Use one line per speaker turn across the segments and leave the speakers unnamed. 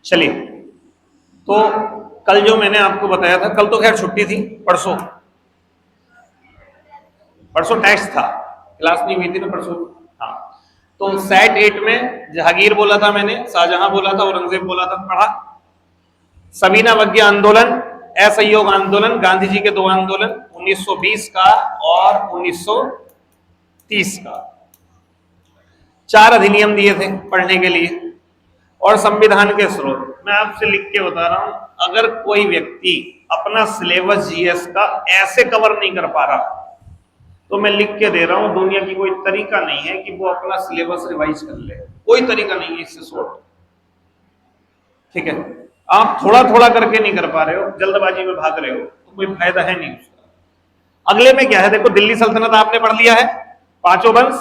चलिए, तो कल जो मैंने आपको बताया था, कल तो खैर छुट्टी थी, परसों टेस्ट था, क्लास नहीं हुई थी ना परसों। हाँ, तो सेट 8 में जहांगीर बोला था मैंने, शाहजहां बोला था, औरंगजेब बोला था, पढ़ा। सबीना वज्ञा आंदोलन, असहयोग आंदोलन, गांधी जी के 2 आंदोलन, 1920 का और 1930 का। 4 अधिनियम दिए थे पढ़ने के लिए और संविधान के स्रोत। मैं आपसे लिख के बता रहा हूं, अगर कोई व्यक्ति अपना सिलेबस जीएस का ऐसे कवर नहीं कर पा रहा, तो मैं लिख के दे रहा हूं, दुनिया की कोई तरीका नहीं है कि वो अपना सिलेबस रिवाइज कर ले। कोई तरीका नहीं है इससे शॉर्ट। ठीक है, आप थोड़ा थोड़ा करके नहीं कर पा रहे हो, जल्दबाजी में भाग रहे हो, तो कोई फायदा है नहीं उसका। अगले में क्या है, देखो, दिल्ली सल्तनत आपने पढ़ लिया है, 5 वंश,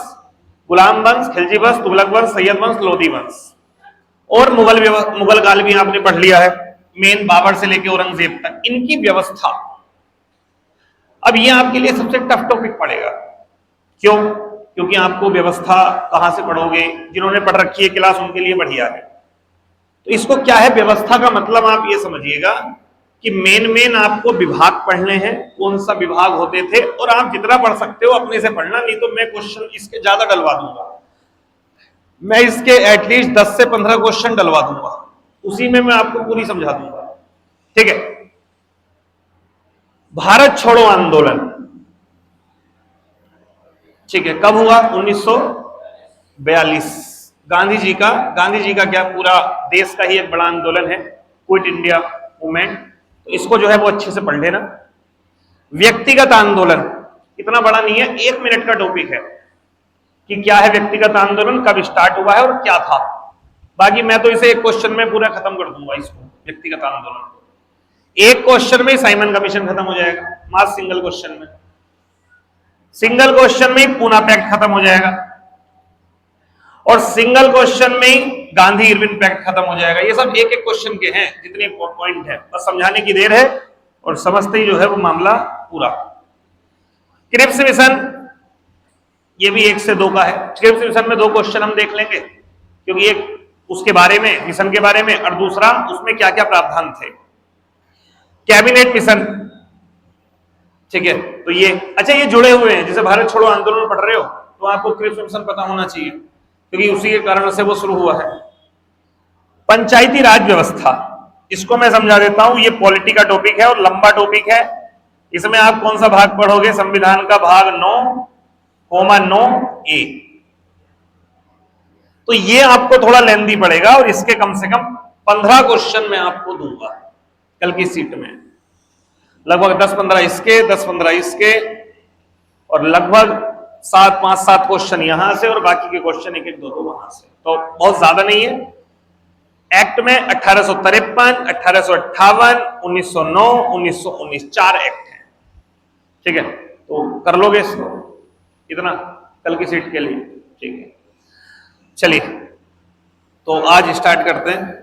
गुलाम वंश, खिलजी वंश, तुगलक वंश, सैयद वंश, लोधी वंश, और मुगल काल भी आपने पढ़ लिया है, मेन बाबर से लेकर औरंगजेब तक इनकी व्यवस्था। अब ये आपके लिए सबसे टफ टॉपिक पड़ेगा। क्यों? क्योंकि आपको व्यवस्था कहां से पढ़ोगे, जिन्होंने पढ़ रखी है क्लास उनके लिए बढ़िया है। तो इसको क्या है, व्यवस्था का मतलब आप ये समझिएगा कि मेन आपको विभाग पढ़ने हैं, कौन सा विभाग होते थे, और आप जितना पढ़ सकते हो अपने से पढ़ना, नहीं तो मैं क्वेश्चन इसके ज्यादा डलवा दूंगा। मैं इसके एटलीस्ट 10 से 15 क्वेश्चन डलवा दूंगा, उसी में मैं आपको पूरी समझा दूंगा। ठीक है, भारत छोड़ो आंदोलन, ठीक है, कब हुआ? 1942। गांधी जी का क्या, पूरा देश का ही एक बड़ा आंदोलन है, क्विट इंडिया मूवमेंट। तो इसको जो है वो अच्छे से पढ़ लेना। व्यक्तिगत आंदोलन इतना बड़ा नहीं है, 1 मिनट का टॉपिक है कि क्या है व्यक्तिगत आंदोलन, कब स्टार्ट हुआ है और क्या था। बाकी मैं तो इसे एक क्वेश्चन में पूरा खत्म कर दूंगा, इसको व्यक्तिगत आंदोलन को। एक क्वेश्चन में साइमन कमीशन खत्म हो जाएगा, मात्र सिंगल क्वेश्चन में। सिंगल क्वेश्चन में पूना पैक्ट खत्म हो जाएगा, और सिंगल क्वेश्चन में गांधी इरविन पैक्ट खत्म हो जाएगा। ये सब एक एक क्वेश्चन के हैं, जितने पॉइंट है, बस समझाने की देर है, और समझते ही जो है वो मामला पूरा। क्रिप्स मिशन, ये भी 1 से 2 का है। क्रिप्स मिशन में 2 क्वेश्चन हम देख लेंगे, क्योंकि एक उसके बारे में, मिशन के बारे में, और दूसरा उसमें क्या क्या प्रावधान थे। कैबिनेट मिशन, ठीक है, तो ये अच्छा, ये जुड़े हुए हैं। जैसे भारत छोड़ो आंदोलन पढ़ रहे हो तो आपको क्रिप्स मिशन पता होना चाहिए, क्योंकि उसी के कारण से वो शुरू हुआ है। पंचायती राज व्यवस्था, इसको मैं समझा देता हूं, ये पॉलिटी का टॉपिक है और लंबा टॉपिक है। इसमें आप कौन सा भाग पढ़ोगे? संविधान का भाग 9(9)(a). तो ये आपको थोड़ा लेंथी पड़ेगा, और इसके कम से कम 15 क्वेश्चन मैं आपको दूंगा कल की सीट में। लगभग 10-15 इसके, 10-15 इसके, और लगभग 5-7 क्वेश्चन यहां से, और बाकी के क्वेश्चन 1-1, 2-2 वहां से। तो बहुत ज्यादा नहीं है। एक्ट में 1853, 1858, 1909, 1919 4 एक्ट हैं। ठीक है, तो कर लोगे इसको इतना कल की सीट के लिए? ठीक है, चलिए, तो आज स्टार्ट करते हैं।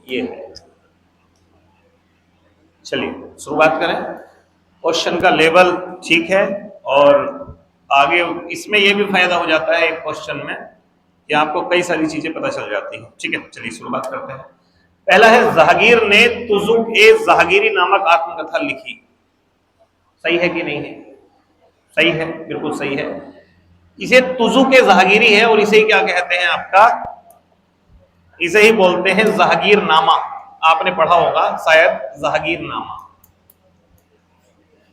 ये है, चलिए शुरुआत करें। क्वेश्चन का लेवल ठीक है, और आगे इसमें यह भी फायदा हो जाता है एक क्वेश्चन में कि आपको कई सारी चीजें पता चल जाती हैं। ठीक है, चलिए शुरुआत करते हैं। पहला है, जहांगीर ने तुजुक-ए-जहांगीरी नामक आत्मकथा लिखी। सही है कि नहीं है? सही है, बिल्कुल सही है। इसे तुजुक-ए-जहांगीरी है, और इसे क्या कहते हैं आपका? इसे ही बोलते हैं जहांगीर नामा। आपने पढ़ा होगा शायद, जहांगीर नामा।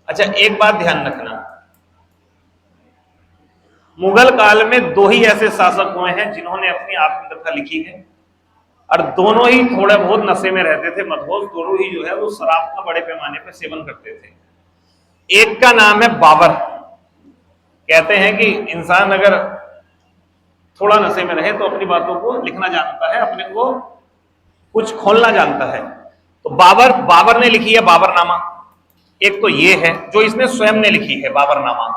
अच्छा, एक बात ध्यान रखना, मुगल काल में 2 ही ऐसे शासक हुए हैं जिन्होंने अपनी आत्मकथा लिखी है, और दोनों ही थोड़े बहुत नशे में रहते थे, मदहोश। दोनों ही जो है वो शराब का बड़े पैमाने पर सेवन करते थे। एक का नाम है बाबर, कहते हैं कि इंसान अगर थोड़ा नशे में रहे तो अपनी बातों को लिखना जानता है, अपने को कुछ खोलना जानता है। तो बाबर ने लिखी है बाबरनामा, एक तो ये है जो इसने स्वयं ने लिखी है बाबरनामा,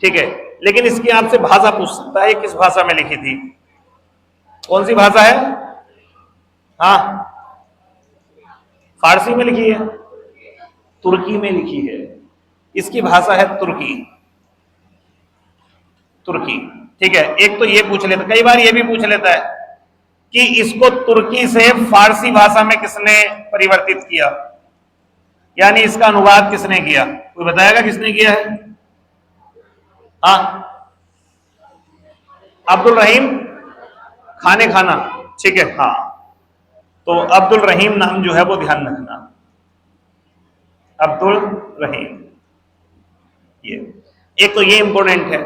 ठीक है। लेकिन इसकी आपसे भाषा पूछ सकता है, किस भाषा में लिखी थी, कौन सी भाषा है? हाँ, फारसी में लिखी है, तुर्की में लिखी है, इसकी भाषा है तुर्की, तुर्की, ठीक है। एक तो ये पूछ लेता, कई बार ये भी पूछ लेता है कि इसको तुर्की से फारसी भाषा में किसने परिवर्तित किया, यानी इसका अनुवाद किसने किया, कोई बताएगा किसने किया है? हाँ, अब्दुल रहीम खाने खाना, ठीक है। हाँ, तो अब्दुल रहीम नाम जो है वो ध्यान रखना, अब्दुल रहीम, ये एक तो ये इंपॉर्टेंट है।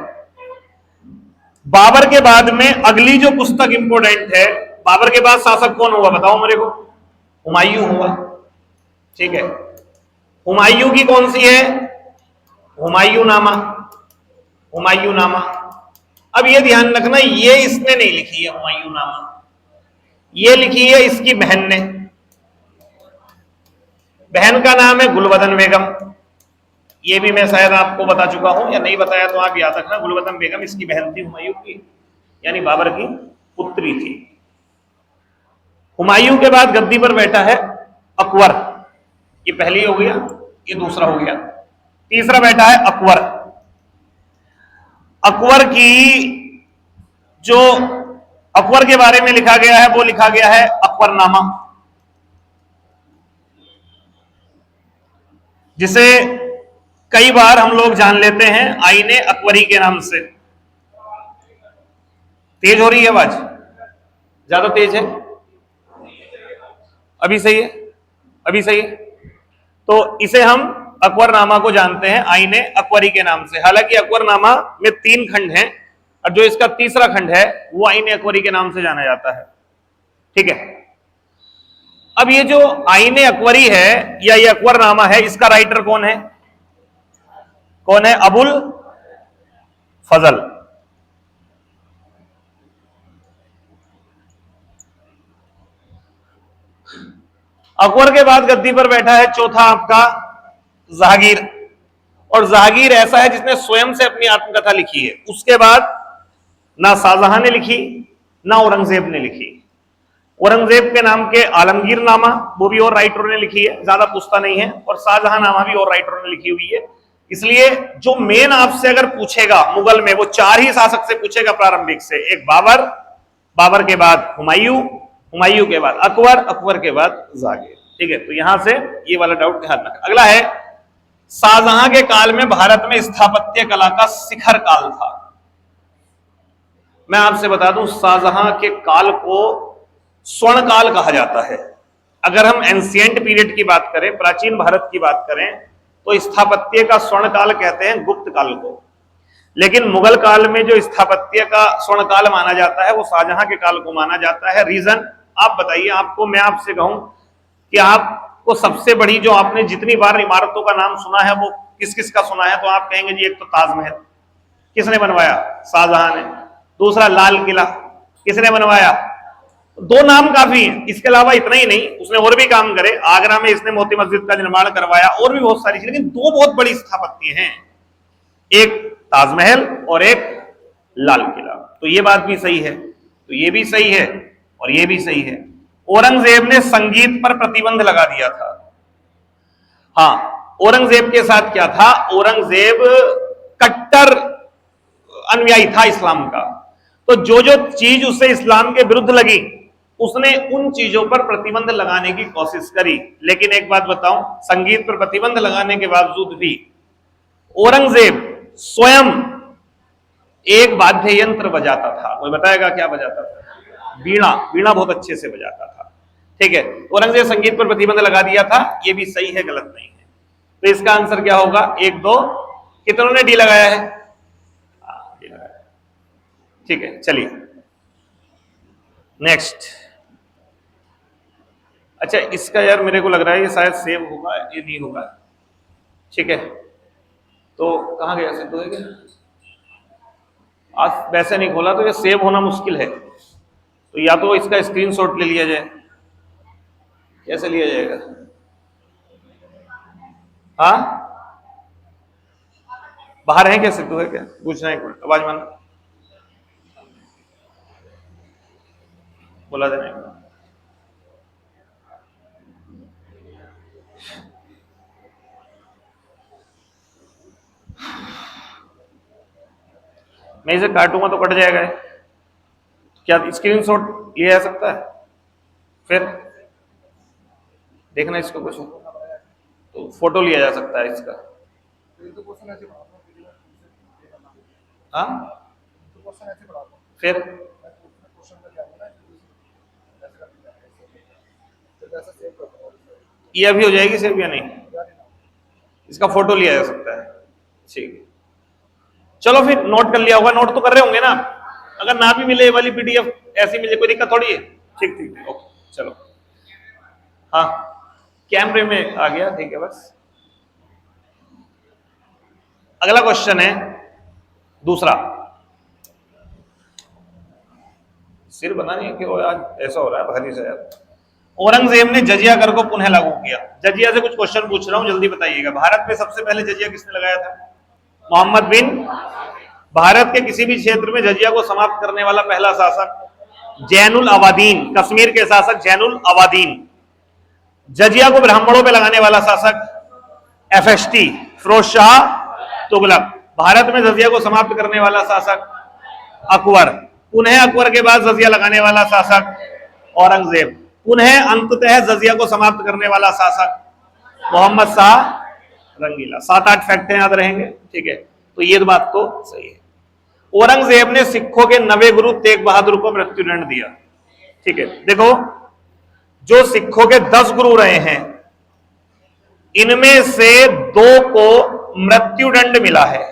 बाबर के बाद में अगली जो पुस्तक इंपॉर्टेंट है, बाबर के बाद शासक कौन हुआ बताओ मेरे को? हुमायूं हुआ, ठीक है। हुमायूं की कौन सी है? हुमायूं नामा, हुमायूं नामा। अब ये ध्यान रखना, ये इसने नहीं लिखी है हुमायूं नामा, ये लिखी है इसकी बहन ने, बहन का नाम है गुलबदन बेगम। ये भी मैं शायद आपको बता चुका हूं, या नहीं बताया तो आप याद रखना, गुलबदन बेगम इसकी बहन थी हुमायूं की, यानी बाबर की पुत्री थी। हुमायूं के बाद गद्दी पर बैठा है अकबर, ये पहली हो गया, ये दूसरा हो गया, तीसरा बैठा है अकबर। अकबर की जो अकबर के बारे में लिखा गया है वो लिखा गया है अकबरनामा, जिसे कई बार हम लोग जान लेते हैं आईने अकबरी के नाम से। तेज हो रही है आवाज, ज्यादा तेज है? अभी सही है, अभी सही है। तो इसे हम अकबरनामा को जानते हैं आईने अकबरी के नाम से। हालांकि अकबरनामा में 3 खंड हैं और जो इसका तीसरा खंड है वो आईने अकबरी के नाम से जाना जाता है, ठीक है। अब ये जो आईने अकबरी है या ये अकबरनामा है, इसका राइटर कौन है? कौन है? अबुल फजल। अकबर के बाद गद्दी पर बैठा है चौथा आपका जहांगीर, और जहांगीर ऐसा है जिसने स्वयं से अपनी आत्मकथा लिखी है। उसके बाद ना शाहजहां ने लिखी ना औरंगजेब ने लिखी। औरंगजेब के नाम के आलमगीर नामा वो भी और राइटरों ने लिखी है, ज्यादा पूछता नहीं है, और शाहजहां नामा भी और राइटरों ने लिखी हुई है। इसलिए जो मेन आपसे अगर पूछेगा मुगल में, वो 4 ही शासक से पूछेगा प्रारंभिक से, एक बाबर, बाबर के बाद हुमायूं, हुमायूं के बाद अकबर, अकबर के बाद जहांगीर, ठीक है। तो यहां से ये वाला डाउट ध्यान रखना। अगला है, शाहजहां के काल में भारत में स्थापत्य कला का शिखर काल था। मैं आपसे बता दूं, शाहजहां के काल को स्वर्ण काल कहा जाता है। अगर हम एंशिएंट पीरियड की बात करें, प्राचीन भारत की बात करें, तो स्थापत्य का स्वर्ण काल कहते हैं गुप्त काल को। लेकिन मुगल काल में जो स्थापत्य का स्वर्ण काल माना जाता है वो शाहजहां के काल को माना जाता है। रीजन आप बताइए, आपको मैं आपसे कहूं कि आपको सबसे बड़ी जो आपने जितनी बार इमारतों का नाम सुना है वो किस किस का सुना है, तो आप कहेंगे जी एक तो ताजमहल, किसने बनवाया? शाहजहां ने। दूसरा लाल किला, किसने बनवाया? 2 नाम काफी हैं, इसके अलावा इतना ही नहीं, उसने और भी काम करे। आगरा में इसने मोती मस्जिद का निर्माण करवाया, और भी बहुत सारी चीजें, लेकिन 2 बहुत बड़ी स्थापत्य हैं, एक ताजमहल और एक लाल किला। तो ये बात भी सही है, तो ये भी सही है और ये भी सही है। औरंगजेब ने संगीत पर प्रतिबंध लगा दिया था। हाँ, औरंगजेब के साथ क्या था? औरंगजेब कट्टर अनुयायी था इस्लाम का, तो जो जो चीज उसे इस्लाम के विरुद्ध लगी उसने उन चीजों पर प्रतिबंध लगाने की कोशिश करी। लेकिन एक बात बताऊं, संगीत पर प्रतिबंध लगाने के बावजूद भी औरंगजेब स्वयं एक वाद्य यंत्र बजाता था। कोई बताएगा क्या बजाता था? वीणा, वीणा बहुत अच्छे से बजाता था, ठीक है। औरंगजेब संगीत पर प्रतिबंध लगा दिया था, ये भी सही है, गलत नहीं है। तो इसका आंसर क्या होगा? 1 2, कितनों ने डी लगाया है? डी लगाया, ठीक है। चलिए नेक्स्ट। अच्छा, इसका यार मेरे को लग रहा है ये शायद सेव होगा, ये नहीं होगा, ठीक है। तो कहाँ गया सिद्धू है क्या? आज वैसे नहीं खोला तो ये सेव होना मुश्किल है, तो या तो इसका स्क्रीनशॉट ले लिया जाए। कैसे लिया जाएगा? हाँ, बाहर है क्या सिद्धू है क्या? पूछना एक मिनट, आवाज मानना, बोला देना एक मिनट। मैं इसे काटूंगा तो कट जाएगा। क्या स्क्रीनशॉट लिया जा सकता है? फिर देखना इसको कुछ तो फोटो लिया जा सकता है इसका। हाँ, फिर ये अभी हो जाएगी सिर्फ या नहीं? इसका फोटो लिया जा सकता है, ठीक है। चलो फिर नोट कर लिया होगा, नोट तो कर रहे होंगे ना? अगर ना भी मिले ये वाली पीडीएफ ऐसी मिले कोई दिक्कत थोड़ी है। ठीक ठीक ओके चलो। हाँ कैमरे में आ गया, ठीक है बस। अगला क्वेश्चन है दूसरा। सिर बना नहीं है कि आज ऐसा हो रहा है भारी से यार। औरंगजेब ने जजिया कर को पुनः लागू किया। जजिया से कुछ क्वेश्चन पूछ रहा हूं, जल्दी बताइएगा। भारत में सबसे पहले जजिया किसने लगाया था? मोहम्मद बिन। भारत के किसी भी क्षेत्र में जजिया को समाप्त करने वाला पहला शासक जैनुल अबादीन, कश्मीर के शासक जैनुल अबादीन। जजिया को ब्राह्मणों पे लगाने वाला शासक एफएसटी फिरोज शाह तुगलक। भारत में जजिया को समाप्त करने वाला शासक अकबर। पुनः अकबर के बाद जजिया लगाने वाला शासक औरंगजेब। पुनः अंततः जजिया को समाप्त करने वाला शासक मोहम्मद शाह रंगीला। 7-8 फैक्ट याद रहेंगे, ठीक है। तो ये बात तो सही है। औरंगजेब ने सिखों के 9वें गुरु तेग बहादुर को मृत्युदंड दिया, ठीक है। देखो जो सिखों के 10 गुरु रहे हैं इनमें से 2 को मृत्युदंड मिला है।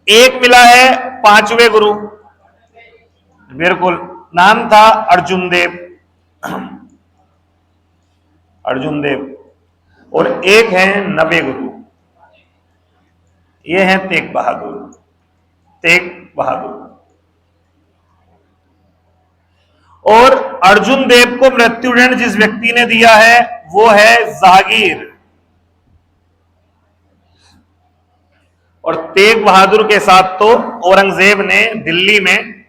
एक मिला है 5वें गुरु, बिल्कुल, नाम था अर्जुन देव। अर्जुन देव। और एक है 9वें गुरु, ये है तेग बहादुर। तेग बहादुर। और अर्जुन देव को मृत्युदंड जिस व्यक्ति ने दिया है वो है जहांगीर। और तेग बहादुर के साथ तो औरंगजेब ने दिल्ली में,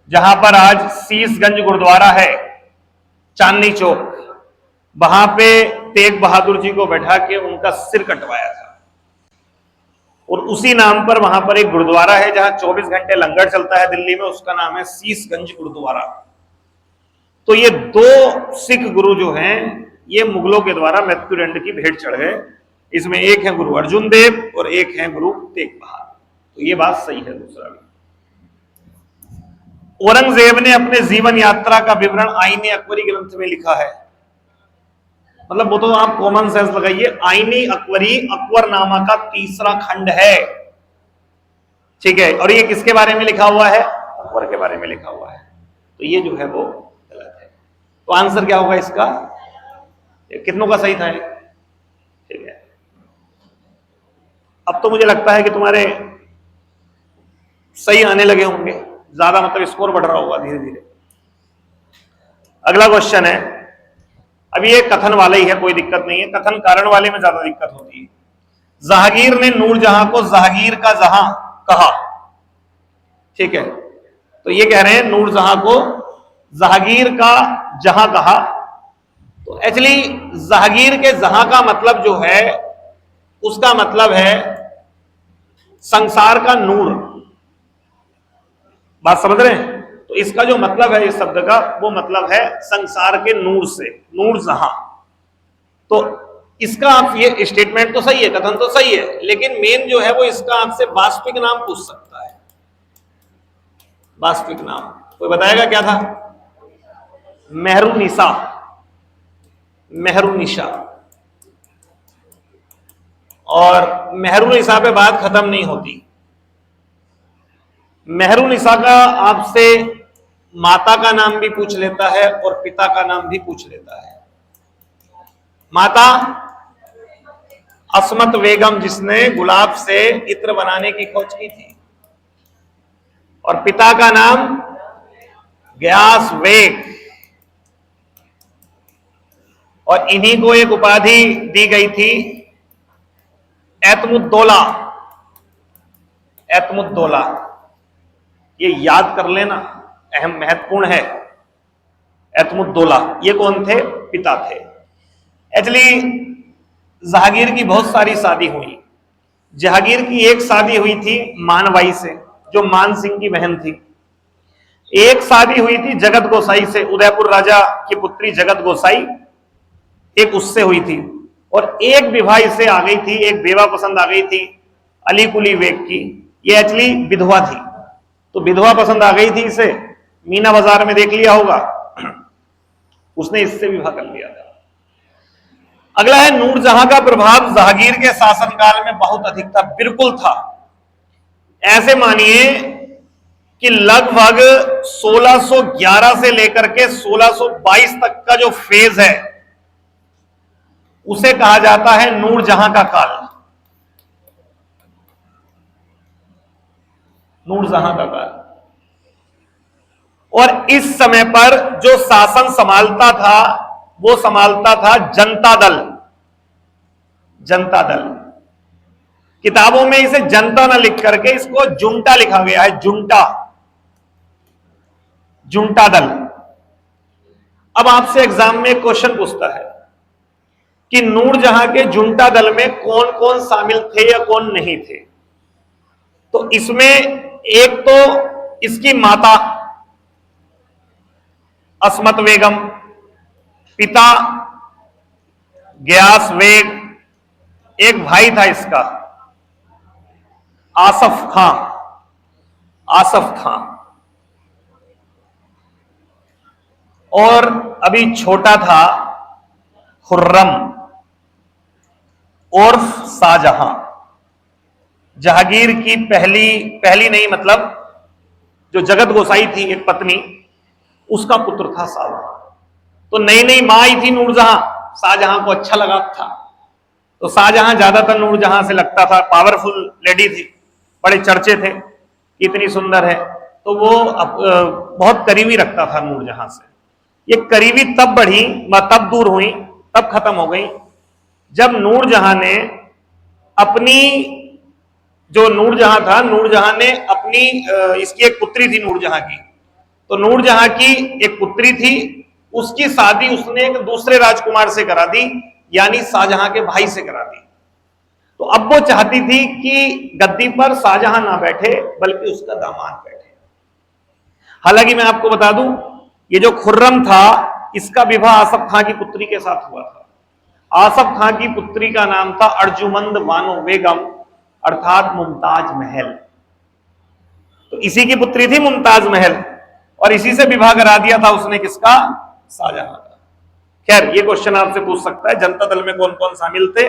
जहां पर आज शीशगंज गुरुद्वारा है, चांदनी चौक, वहां पे तेग बहादुर जी को बैठा के उनका सिर कटवाया था। और उसी नाम पर वहां पर एक गुरुद्वारा है जहां 24 घंटे लंगर चलता है दिल्ली में, उसका नाम है शीशगंज गुरुद्वारा। तो ये 2 सिख गुरु जो हैं ये मुगलों के द्वारा मृत्युदंड की भेंट चढ़ गए। इसमें एक है गुरु अर्जुन देव और एक है गुरु तेग बहादुर। तो ये बात सही है। दूसरा भी, औरंगजेब ने अपने जीवन यात्रा का विवरण आईने अकबरी ग्रंथ में लिखा है। मतलब वो तो आप कॉमन सेंस लगाइए, आईने अकबरी अकबरनामा का 3रा खंड है, ठीक है। और ये किसके बारे में लिखा हुआ है? अकबर के बारे में लिखा हुआ है। तो ये जो है वो गलत है। तो आंसर क्या होगा इसका? कितनों का सही था? ठीक है। अब तो मुझे लगता है कि तुम्हारे सही आने लगे होंगे ज्यादा, मतलब स्कोर बढ़ रहा होगा धीरे धीरे। अगला क्वेश्चन है, अभी ये कथन वाला ही है, कोई दिक्कत नहीं है। कथन कारण वाले में ज्यादा दिक्कत होती है। जहांगीर ने नूरजहां को जहांगीर का जहां कहा, ठीक है। तो ये कह रहे हैं नूरजहां को जहांगीर का जहां कहा। तो एक्चुअली जहांगीर के जहां का मतलब जो है उसका मतलब है संसार का नूर। बात समझ रहे हैं? तो इसका जो मतलब है इस शब्द का, वो मतलब है संसार के नूर से, नूर जहां। तो इसका आप ये स्टेटमेंट तो सही है, कथन तो सही है, लेकिन मेन जो है वो इसका आपसे वास्तविक नाम पूछ सकता है। वास्तविक नाम कोई बताएगा क्या था? मेहरुनिसा। मेहरुनिशा। और मेहरुनिसा पे बात खत्म नहीं होती। मेहरुनिसा का आपसे माता का नाम भी पूछ लेता है और पिता का नाम भी पूछ लेता है। माता अस्मत बेगम, जिसने गुलाब से इत्र बनाने की खोज की थी। और पिता का नाम गयास बेग। और इन्हीं को एक उपाधि दी गई थी, एतमुद्दौला। एतमुद्दौला, ये याद कर लेना, अहम महत्वपूर्ण है। एतमुद्दौला ये कौन थे? पिता थे। एक्चुअली जहांगीर की बहुत सारी शादी हुई। जहांगीर की एक शादी हुई थी मानबाई से, जो मान सिंह की बहन थी। एक शादी हुई थी जगत गोसाई से, उदयपुर राजा की पुत्री जगत गोसाई, एक उससे हुई थी। और एक विवाह इससे आ गई थी, एक बेवा पसंद आ गई थी अली कुली बेग की। ये एक्चुअली विधवा थी, तो विधवा पसंद आ गई थी इसे, मीना बाजार में देख लिया होगा, उसने इससे विवाह कर लिया था। अगला है नूरजहां का प्रभाव जहांगीर के शासनकाल में बहुत अधिक था। बिल्कुल था। ऐसे मानिए कि लगभग 1611 से लेकर के 1622 तक का जो फेज है उसे कहा जाता है नूरजहां का काल। नूरजहां का काल। और इस समय पर जो शासन संभालता था वो संभालता था जनता दल। जनता दल, किताबों में इसे जनता न लिख करके इसको जुंटा लिखा गया है, जुंटा, जुंटा दल। अब आपसे एग्जाम में क्वेश्चन पूछता है कि नूरजहां के जुंटा दल में कौन कौन शामिल थे या कौन नहीं थे। तो इसमें एक तो इसकी माता अस्मत बेगम, पिता गयास बेग, एक भाई था इसका आसफ खां। आसफ खां। और अभी छोटा था खुर्रम उर्फ शाहजहां। जहांगीर की पहली नहीं, मतलब जो जगत गोसाई थी एक पत्नी, उसका पुत्र था शाहजहां। तो नई नई मां आई थी नूरजहां, शाहजहां को अच्छा लगा था। तो शाहजहां ज्यादातर नूरजहां से लगता था, पावरफुल लेडी थी, बड़े चर्चे थे कि इतनी सुंदर है, तो वो बहुत करीबी रखता था नूरजहां से। ये करीबी तब बढ़ी, तब दूर हुई, तब खत्म हो गई जब नूरजहां ने अपनी, जो नूरजहां था, नूरजहां ने अपनी, इसकी एक पुत्री थी नूरजहां की, तो नूरजहां की एक पुत्री थी, उसकी शादी उसने एक दूसरे राजकुमार से करा दी, यानी शाहजहां के भाई से करा दी। तो अब वो चाहती थी कि गद्दी पर शाहजहां ना बैठे बल्कि उसका दामाद बैठे। हालांकि मैं आपको बता दूं, ये जो खुर्रम था इसका विवाह आसफ खां की पुत्री के साथ हुआ था। आसफ खां की पुत्री का नाम था अर्जुमंद बानो बेगम, अर्थात मुमताज महल। तो इसी की पुत्री थी मुमताज महल, और इसी से विवाह करा दिया था उसने, किसका? शाहजहां का। खैर, ये क्वेश्चन आपसे पूछ सकता है जनता दल में कौन कौन शामिल थे?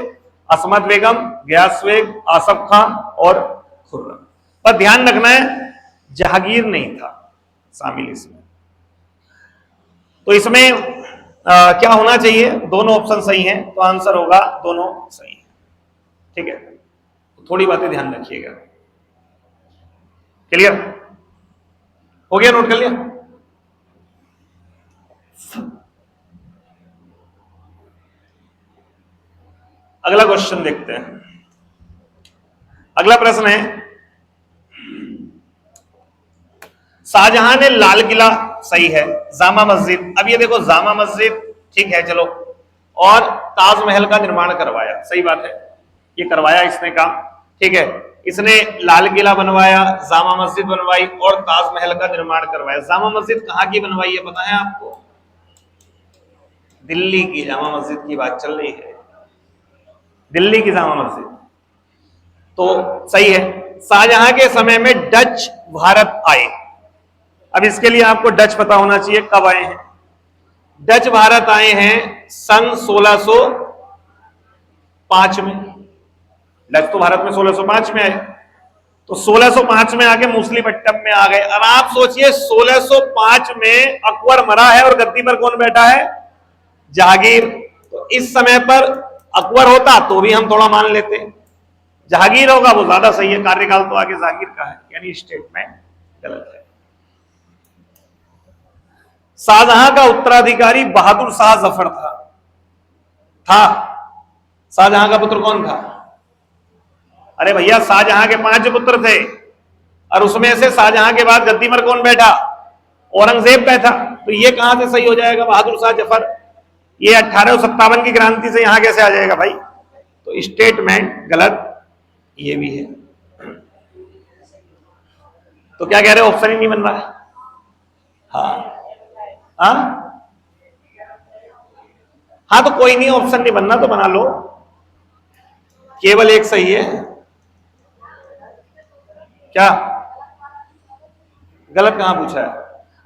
अस्मत बेगम, गयास बेग, आसफ खां और खुर्रम। पर ध्यान रखना है जहांगीर नहीं था शामिल इसमें। तो इसमें क्या होना चाहिए? दोनों ऑप्शन सही हैं, तो आंसर होगा दोनों सही है। ठीक है, तो थोड़ी बातें ध्यान रखिएगा। क्लियर हो गया? नोट कर लिया? अगला क्वेश्चन देखते हैं। अगला प्रश्न है, शाहजहां ने लाल किला, सही है, जामा मस्जिद, अब ये देखो जामा मस्जिद, ठीक है चलो, और ताजमहल का निर्माण करवाया, सही बात है, ये करवाया इसने काम, ठीक है। इसने लाल किला बनवाया, जामा मस्जिद बनवाई और ताजमहल का निर्माण करवाया। जामा मस्जिद कहां की बनवाई है पता है आपको? दिल्ली की जामा मस्जिद की बात चल रही है, दिल्ली की जामा मस्जिद। तो सही है। शाहजहां के समय में डच भारत आए। अब इसके लिए आपको डच पता होना चाहिए, कब आए हैं? डच भारत आए हैं सन 1605 में। डच तो भारत में 1605 में आए, तो 1605 में आके मुसलिपट्टम में आ गए। अब आप सोचिए 1605 में अकबर मरा है और गद्दी पर कौन बैठा है? जहांगीर। तो इस समय पर अकबर होता तो भी हम थोड़ा मान लेते, जहांगीर होगा वो ज्यादा सही है, कार्यकाल तो आगे जहांगीर का है, यानी स्टेटमेंट गलत है। शाहजहां का उत्तराधिकारी बहादुर शाह जफर था। शाहजहां का पुत्र कौन था? अरे भैया शाहजहां के 5 पुत्र थे और उसमें से शाहजहां के बाद गद्दी पर कौन बैठा? औरंगजेब बैठा। तो ये कहां से सही हो जाएगा बहादुर शाह जफर? ये 1857 की क्रांति से यहां कैसे आ जाएगा भाई? तो स्टेटमेंट गलत ये भी है। तो क्या कह रहे हो, ऑप्शन ही नहीं बन रहा है? हाँ हाँ तो कोई नहीं, ऑप्शन नहीं बनना तो बना लो, केवल एक सही है। क्या गलत कहां पूछा है?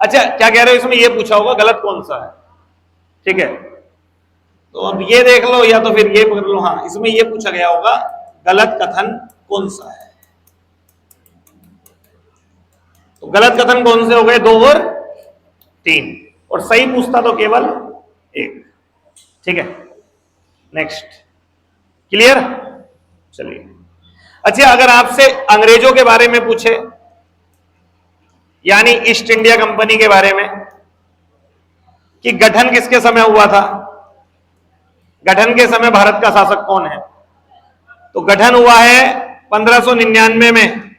अच्छा क्या कह रहे हो, इसमें ये पूछा होगा गलत कौन सा है, ठीक है। तो अब ये देख लो या तो फिर ये पकड़ लो। हाँ इसमें ये पूछा गया होगा गलत कथन कौन सा है। तो गलत कथन कौन से हो गए? 2 और 3, और सही पूछता तो केवल 1, ठीक है। Next, clear? चलिए अच्छा, अगर आपसे अंग्रेजों के बारे में पूछे, यानी ईस्ट इंडिया कंपनी के बारे में, कि गठन किसके समय हुआ था, गठन के समय भारत का शासक कौन है? तो गठन हुआ है 1599 में,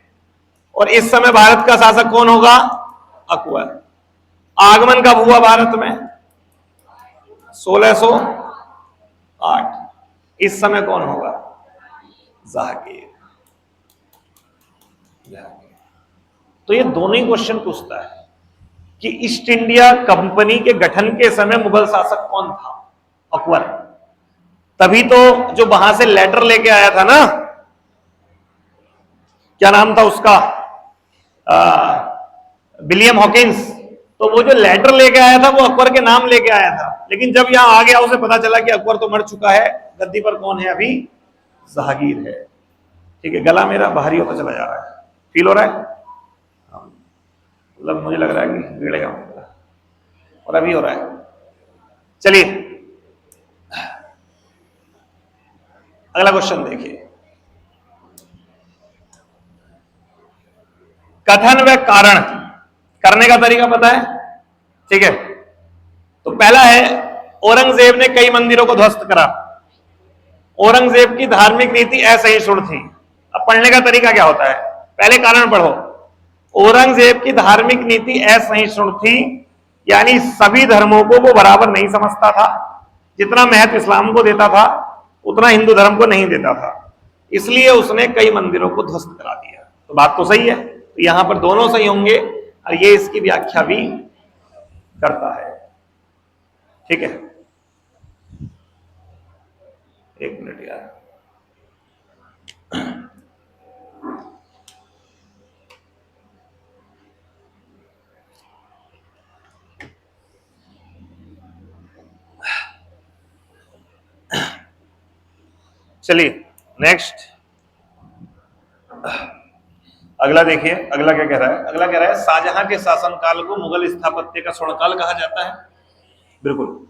और इस समय भारत का शासक कौन होगा? अकबर। आगमन कब हुआ भारत में? 1608। इस समय कौन होगा? जहांगीर। तो ये दोनों ही क्वेश्चन पूछता है कि ईस्ट इंडिया कंपनी के गठन के समय मुगल शासक कौन था? अकबर। तभी तो जो वहां से लेटर लेके आया था ना, क्या नाम था उसका, विलियम हॉकिंस, तो वो जो लेटर लेके आया था वो अकबर के नाम लेके आया था। लेकिन जब यहां आ गया उसे पता चला कि अकबर तो मर चुका है, गद्दी पर कौन है अभी? जहांगीर है। ठीक है, गला मेरा भारी होता चला जा रहा है, फील हो रहा है? मतलब मुझे लग रहा है कि गिरेगा, और अभी हो रहा है। चलिए अगला क्वेश्चन देखिए, कथन व कारण करने का तरीका पता है? ठीक है, तो पहला है औरंगजेब ने कई मंदिरों को ध्वस्त करा। औरंगजेब की धार्मिक नीति असहिष्णु थी। अब पढ़ने का तरीका क्या होता है? पहले कारण पढ़ो। औरंगजेब की धार्मिक नीति असहिष्णु थी, यानी सभी धर्मों को वो बराबर नहीं समझता था। जितना महत्व इस्लाम को देता था उतना हिंदू धर्म को नहीं देता था, इसलिए उसने कई मंदिरों को ध्वस्त करा दिया। तो बात तो सही है, तो यहां पर दोनों सही होंगे, और ये इसकी व्याख्या भी करता है। ठीक है, एक मिनट यार, चलिए नेक्स्ट, अगला देखिए। अगला क्या कह रहा है? अगला कह रहा है शाहजहां के शासनकाल को मुगल स्थापत्य का स्वर्णकाल कहा जाता है। बिल्कुल,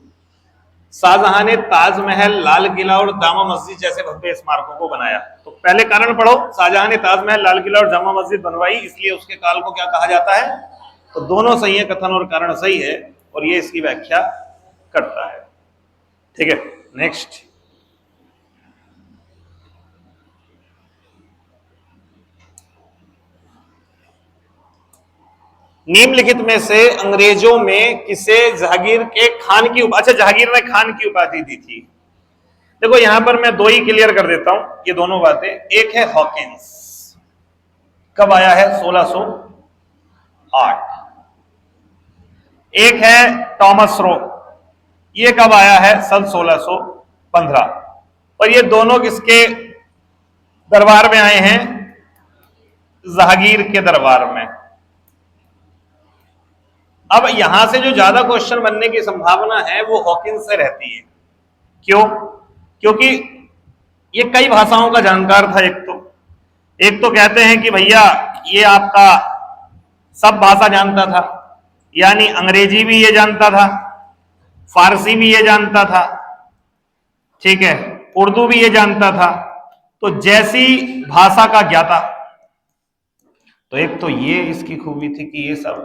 शाहजहां ने ताजमहल, लाल किला और जामा मस्जिद जैसे भव्य स्मारकों को बनाया। तो पहले कारण पढ़ो, शाहजहां ने ताजमहल, लाल किला और जामा मस्जिद बनवाई, इसलिए उसके काल को क्या कहा जाता है? तो दोनों सही है, कथन और कारण सही है, और ये इसकी व्याख्या करता है। ठीक है, नेक्स्ट, निम्नलिखित में से अंग्रेजों में किसे जहांगीर के खान की अच्छा, जहांगीर ने खान की उपाधि दी थी? देखो यहां पर मैं 2 ही क्लियर कर देता हूं ये दोनों बातें। एक है हॉकिंस, कब आया है? 1608। एक है टॉमस रो, ये कब आया है? सन 1615। और ये दोनों किसके दरबार में आए हैं? जहांगीर के दरबार में। अब यहां से जो ज्यादा क्वेश्चन बनने की संभावना है वो हॉकिंस से रहती है। क्यों? क्योंकि ये कई भाषाओं का जानकार था। एक तो कहते हैं कि भैया ये आपका सब भाषा जानता था, यानी अंग्रेजी भी ये जानता था, फारसी भी ये जानता था, ठीक है, उर्दू भी ये जानता था। तो जैसी भाषा का ज्ञाता, तो एक तो ये इसकी खूबी थी कि ये सब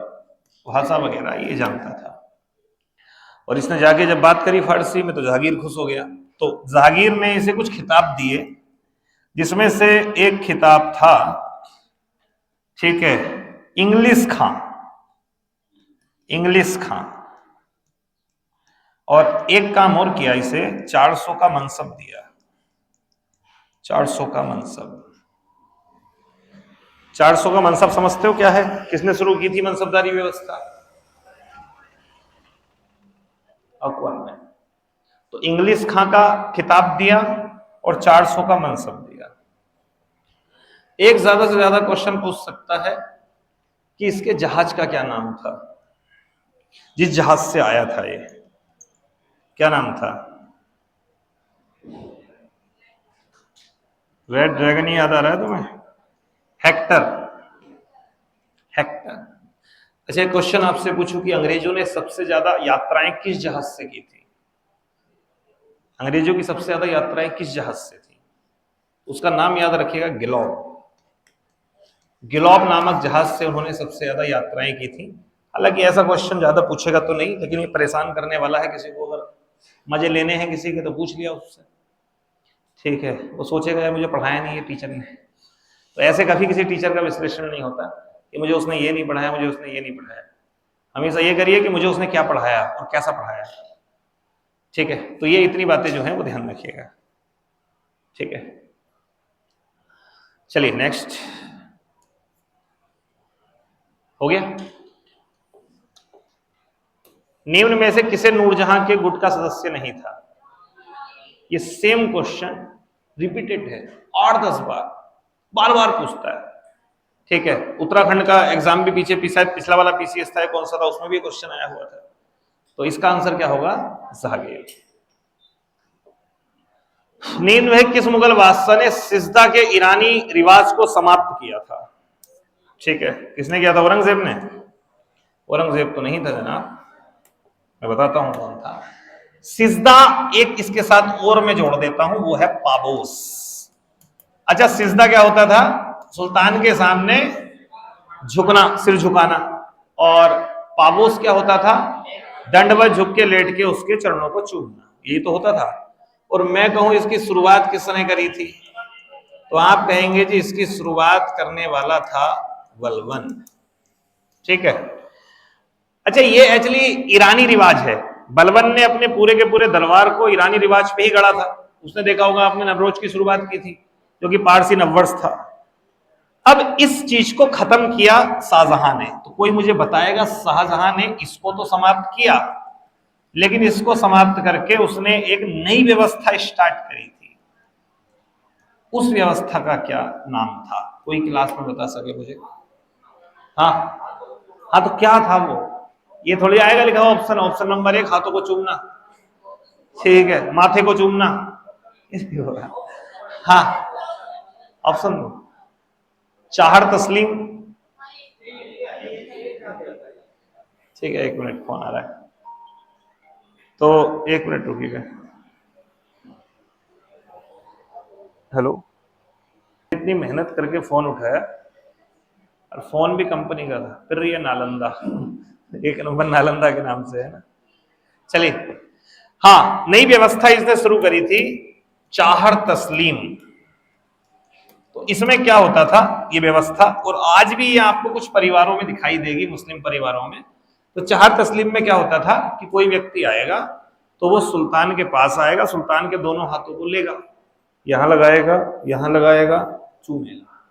भाषा वगैरह ये जानता था। और इसने जाके जब बात करी फारसी में तो जहांगीर खुश हो गया। तो जहांगीर ने इसे कुछ खिताब दिए, जिसमें से एक खिताब था, ठीक है, इंग्लिश खां, इंग्लिश खां। और एक काम और किया, इसे 400 का मनसब दिया, 400 का मनसब। 400 का मनसब समझते हो क्या है? किसने शुरू की थी मनसबदारी व्यवस्था? अकबर ने। तो इंग्लिश खां का खिताब दिया और 400 का मनसब दिया। एक ज्यादा से ज्यादा क्वेश्चन पूछ सकता है कि इसके जहाज का क्या नाम था, जिस जहाज से आया था ये, क्या नाम था? रेड ड्रैगन ही याद आ रहा है तुम्हें? Hector, Hector. अच्छा, क्वेश्चन आपसे पूछूं कि अंग्रेजों ने सबसे ज्यादा यात्राएं किस जहाज से की थी? अंग्रेजों की सबसे ज्यादा यात्राएं किस जहाज से थी? उसका नाम याद रखिएगा, गिलॉब। गिलॉब नामक जहाज से उन्होंने सबसे ज्यादा यात्राएं की थी। हालांकि ऐसा क्वेश्चन ज्यादा पूछेगा तो नहीं, लेकिन ये परेशान करने वाला है, किसी को अगर मजे लेने हैं किसी के तो पूछ लिया उससे, ठीक है। वो सोचेगा यार मुझे पढ़ाया नहीं है टीचर ने। तो ऐसे कभी किसी टीचर का विश्लेषण नहीं होता कि मुझे उसने ये नहीं पढ़ाया, मुझे उसने ये नहीं पढ़ाया। हमेशा ये करिए कि मुझे उसने क्या पढ़ाया और कैसा पढ़ाया, ठीक है। तो ये इतनी बातें जो हैं वो ध्यान रखिएगा, ठीक है। चलिए नेक्स्ट, हो गया। निम्न में से किसे नूरजहां के गुट का सदस्य नहीं था? ये सेम क्वेश्चन रिपीटेड है 8-10 बार, बार बार पूछता है, ठीक है। उत्तराखंड का एग्जाम भी पीछे पिछला वाला पीसीएस था, कौन सा था, उसमें भी क्वेश्चन आया हुआ था। तो इसका आंसर क्या होगा? जहांगीर। निम्न में किस मुगल बादशाह ने सिजदा के ईरानी रिवाज को समाप्त किया था? ठीक है, किसने किया था? औरंगजेब ने? औरंगजेब तो नहीं था जनाब, मैं बताता हूं कौन था। सिजदा एक इसके साथ और मैं जोड़ देता हूं, वो है पाबोस। अच्छा, सिजदा क्या होता था? सुल्तान के सामने झुकना, सिर झुकाना। और पाबोस क्या होता था? दंडवत झुक के लेट के उसके चरणों को चूमना, यही तो होता था। और मैं कहूं इसकी शुरुआत किसने करी थी, तो आप कहेंगे जी इसकी शुरुआत करने वाला था बलबन, ठीक है। अच्छा, ये एक्चुअली ईरानी रिवाज है। बलबन ने अपने पूरे के पूरे दरबार को ईरानी रिवाज पे ही गढ़ा था। उसने देखा होगा आपने नवरोज की शुरुआत की थी, जो कि पारसी नववर्ष था। अब इस चीज को खत्म किया शाहजहां ने। तो कोई मुझे बताएगा शाहजहां ने इसको तो समाप्त किया, लेकिन इसको समाप्त करके उसने एक नई व्यवस्था स्टार्ट करी थी। उस व्यवस्था का क्या नाम था? कोई क्लास में बता सके मुझे? हाँ हाँ, तो क्या था वो? ये थोड़ी आएगा लिखा हुआ ऑप्शन। ऑप्शन नंबर 1 हाथों को चूमना, ठीक है, माथे को चूमना, होगा। हाँ, ऑप्शन 2 चाहर तस्लीम, ठीक है। 1 मिनट, फोन आ रहा है, तो 1 मिनट रुकिएगा। हेलो, इतनी मेहनत करके फोन उठाया और फोन भी कंपनी का था, फिर ये नालंदा, 1 नंबर नालंदा के नाम से है ना। चलिए, हाँ, नई व्यवस्था इसने शुरू करी थी, चाहर तस्लीम। तो इसमें क्या होता था ये व्यवस्था, और आज भी ये आपको कुछ परिवारों में दिखाई देगी, मुस्लिम परिवारों में। तो चाहर तस्लीम में क्या होता था कि कोई व्यक्ति आएगा तो वो सुल्तान के पास आएगा, सुल्तान के दोनों हाथों को लेगा, यहां लगाएगा, यहां लगाएगा, चूमेगा,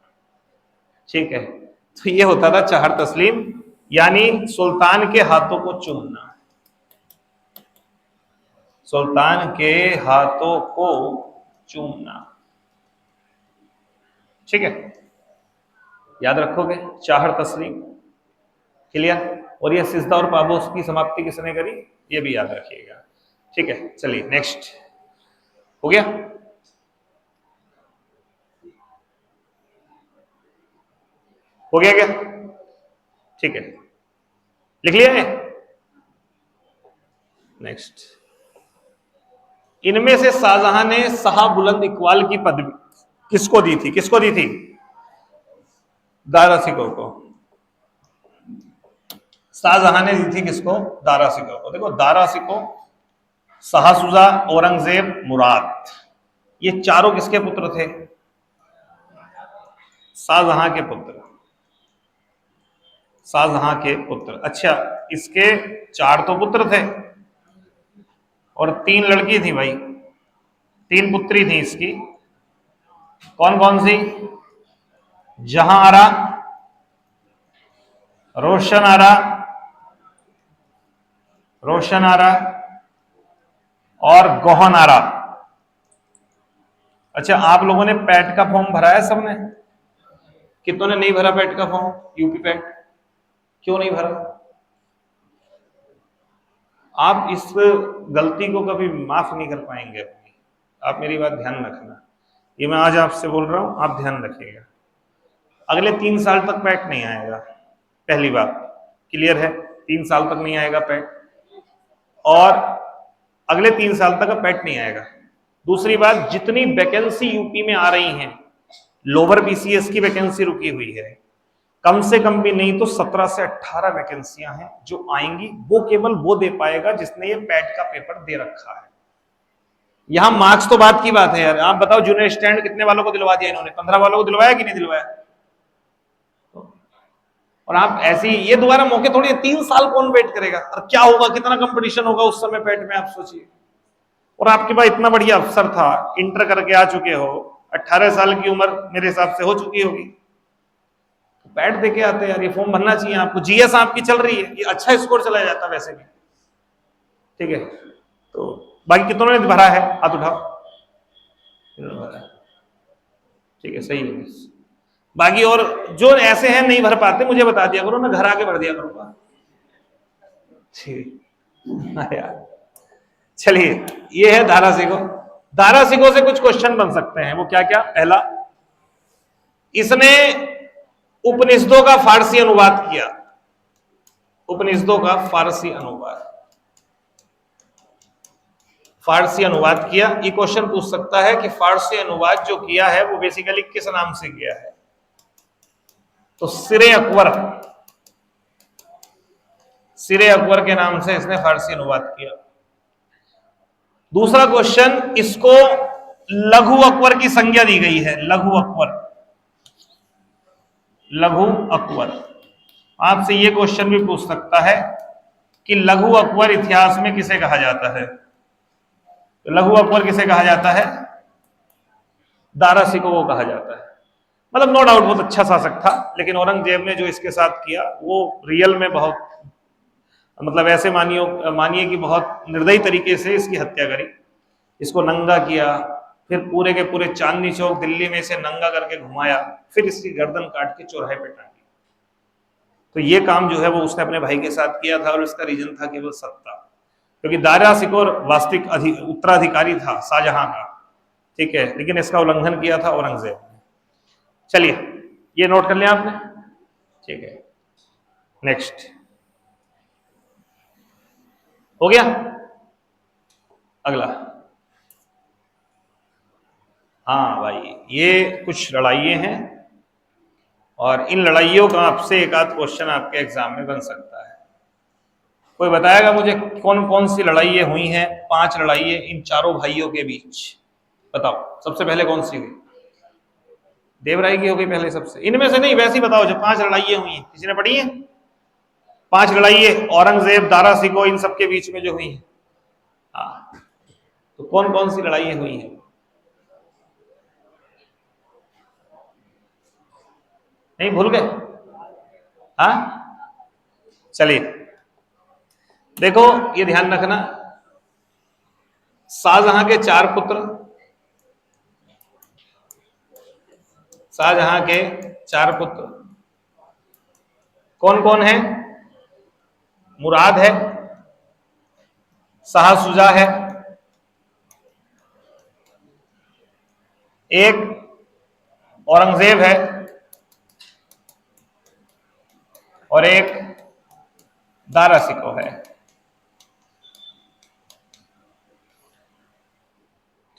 ठीक है। तो ये होता था चाहर तस्लीम, यानी सुल्तान के हाथों को चूमना, सुल्तान के हाथों को चूमना, ठीक है। याद रखोगे, चाहर तस्लीम, क्लियर। और ये सिजदा और पाबोस की समाप्ति किसने करी, ये भी याद रखिएगा, ठीक है। चलिए नेक्स्ट, हो गया? हो गया क्या? ठीक है, लिख लिया है। नेक्स्ट, इनमें से शाहजहां ने शाह बुलंद इकबाल की पदवी किसको दी थी? किसको दी थी? दारा सिको को। शाहजहां ने दी थी किसको? दारा सिको को। देखो दारा सिको, शाहसुजा, औरंगजेब, मुराद, ये चारों किसके पुत्र थे? शाहजहां के पुत्र। शाहजहां के पुत्र। अच्छा, इसके 4 तो पुत्र थे और 3 लड़की थी भाई, 3 पुत्री थी इसकी। कौन कौन सी? जहां आरा, रोशन आरा, रोशन आरा और गोहन आरा। अच्छा, आप लोगों ने पैट का फॉर्म भरा है सबने? कितनों ने नहीं भरा पैट का फॉर्म? यूपी पैट क्यों नहीं भरा? आप इस गलती को कभी माफ नहीं कर पाएंगे अपनी। आप मेरी बात ध्यान रखना, ये मैं आज आपसे बोल रहा हूं, आप ध्यान रखिएगा। अगले 3 साल तक पैट नहीं आएगा, पहली बात क्लियर है, 3 साल तक नहीं आएगा पैट, और अगले 3 साल तक पैट नहीं आएगा। दूसरी बात, जितनी वैकेंसी यूपी में आ रही हैं, लोअर बीसीएस की वैकेंसी रुकी हुई है, कम से कम भी नहीं तो 17 से 18 वैकेंसियां हैं जो आएंगी, वो केवल वो दे पाएगा जिसने ये पैट का पेपर दे रखा है। यहां मार्क्स तो बात की बात है यार। आप बताओ जूनियर स्टैंड कितने वालों को दिलवा दिया इन्होंने? 15 वालों को दिलवाया कि नहीं दिलवाया? और आप ऐसी ये दोबारा मौके थोड़ी, 3 साल कौन वेट करेगा? और क्या होगा, कितना कंपटीशन होगा उस समय पैट में, आप सोचिए। और आपके पास इतना बढ़िया अवसर था, इंटर करके आ चुके हो, 18 साल की उम्र मेरे हिसाब से हो चुकी होगी, तो पैट देके आते यार, ये फॉर्म भरना चाहिए आपको। जीएस आपकी चल रही है, ये अच्छा स्कोर चला जाता वैसे भी, ठीक है। तो बाकी कितनों ने भरा है? हाथ उठाओ। ठीक है, सही है। बाकी और जो ऐसे हैं नहीं भर पाते, मुझे बता दिया करो, मैं घर आके भर दिया करूंगा। ठीक, हाँ यार। चलिए, ये है दारा सिको। दारा सिको से कुछ क्वेश्चन बन सकते हैं, वो क्या क्या? पहला, इसने उपनिषदों का फारसी अनुवाद किया। उपनिषदों का फारसी अनुवाद, फारसी अनुवाद किया। ये क्वेश्चन पूछ सकता है कि फारसी अनुवाद जो किया है वो बेसिकली किस नाम से किया है? तो सिरे अकबर, सिरे अकबर के नाम से इसने फारसी अनुवाद किया। दूसरा क्वेश्चन, इसको लघु अकबर की संज्ञा दी गई है। लघु अकबर, लघु अकबर। आपसे यह क्वेश्चन भी पूछ सकता है कि लघु अकबर इतिहास में किसे कहा जाता है? तो लघु अकबर किसे कहा जाता है? दारा सिको को कहा जाता है। मतलब नो डाउट बहुत अच्छा शासक था, लेकिन औरंगजेब ने जो इसके साथ किया वो रियल में बहुत, मतलब ऐसे मानिए कि बहुत निर्दयी तरीके से इसकी हत्या करी। इसको नंगा किया, फिर पूरे के पूरे चांदनी चौक दिल्ली में इसे नंगा करके घुमाया, फिर इसकी गर्दन काट के चौराहे पे टांगी। तो ये काम जो है वो उसने अपने भाई के साथ किया था, और इसका रीजन था केवल सत्ता, क्योंकि दारा सिको वास्तविक उत्तराधिकारी था शाहजहां का, ठीक है, लेकिन इसका उल्लंघन किया था औरंगजेब ने। चलिए, ये नोट कर लिया आपने, ठीक है। नेक्स्ट हो गया, अगला। हाँ भाई, ये कुछ लड़ाइयाँ हैं, और इन लड़ाइयों का आपसे एक आध क्वेश्चन आपके एग्जाम में बन सकता है। कोई बताएगा मुझे कौन कौन सी लड़ाइयाँ हुई हैं? 5 लड़ाइयाँ इन चारों भाइयों के बीच, बताओ। सबसे पहले कौन सी हुई? देवराय की हो गई पहले सबसे, इनमें से नहीं, वैसे ही बताओ जो 5 लड़ाइयाँ हुई हैं, किसी ने पढ़ी है? 5 लड़ाइयाँ औरंगजेब, दारा सिको, इन सबके बीच में जो हुई है। हाँ, तो कौन कौन सी लड़ाइयाँ हुई हैं? नहीं, भूल गए? हाँ, चलिए देखो, ये ध्यान रखना, शाहजहां के 4 पुत्र, शाहजहां के 4 पुत्र कौन कौन है? मुराद है, शाहसुजा है, एक औरंगजेब है, और एक दारा सिको है।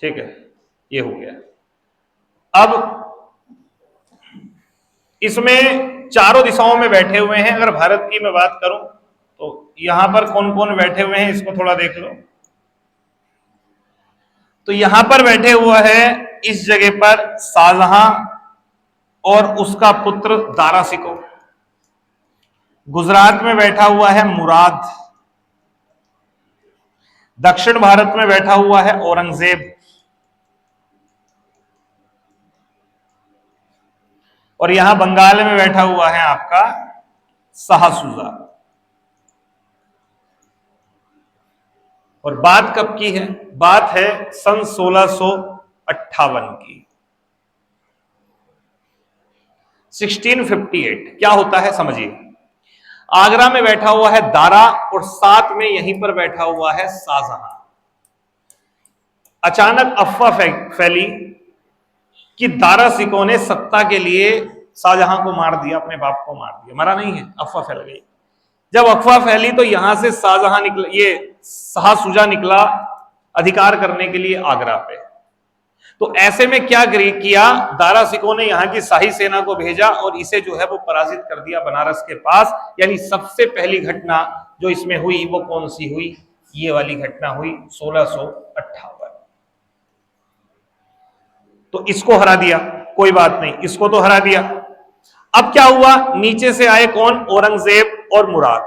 ठीक है, ये हो गया। अब इसमें चारों दिशाओं में बैठे हुए हैं। अगर भारत की मैं बात करूं तो यहां पर कौन कौन बैठे हुए हैं इसको थोड़ा देख लो। तो यहां पर बैठे हुआ है इस जगह पर शाहजहां और उसका पुत्र दारा सिको। गुजरात में बैठा हुआ है मुराद। दक्षिण भारत में बैठा हुआ है औरंगजेब। और यहां बंगाल में बैठा हुआ है आपका शाहसुजा। और बात कब की है? बात है सन 1658 की, 1658। क्या होता है समझिए। आगरा में बैठा हुआ है दारा और साथ में यहीं पर बैठा हुआ है शाहजहां। अचानक अफवाह फैली कि दारा सिको ने सत्ता के लिए शाहजहां को मार दिया, अपने बाप को मार दिया। मरा नहीं है, अफवाह फैल गई। जब अफवाह फैली तो यहां से शाहजहां निकला, ये शाहसुजा निकला अधिकार करने के लिए आगरा पे। तो ऐसे में क्या किया, दारा सिको ने यहाँ की शाही सेना को भेजा और इसे जो है वो पराजित कर दिया बनारस के पास। यानी सबसे पहली घटना जो इसमें हुई वो कौन सी हुई? ये वाली घटना हुई 1658। तो इसको हरा दिया, कोई बात नहीं, इसको तो हरा दिया। अब क्या हुआ? नीचे से आए कौन? औरंगजेब और मुराद।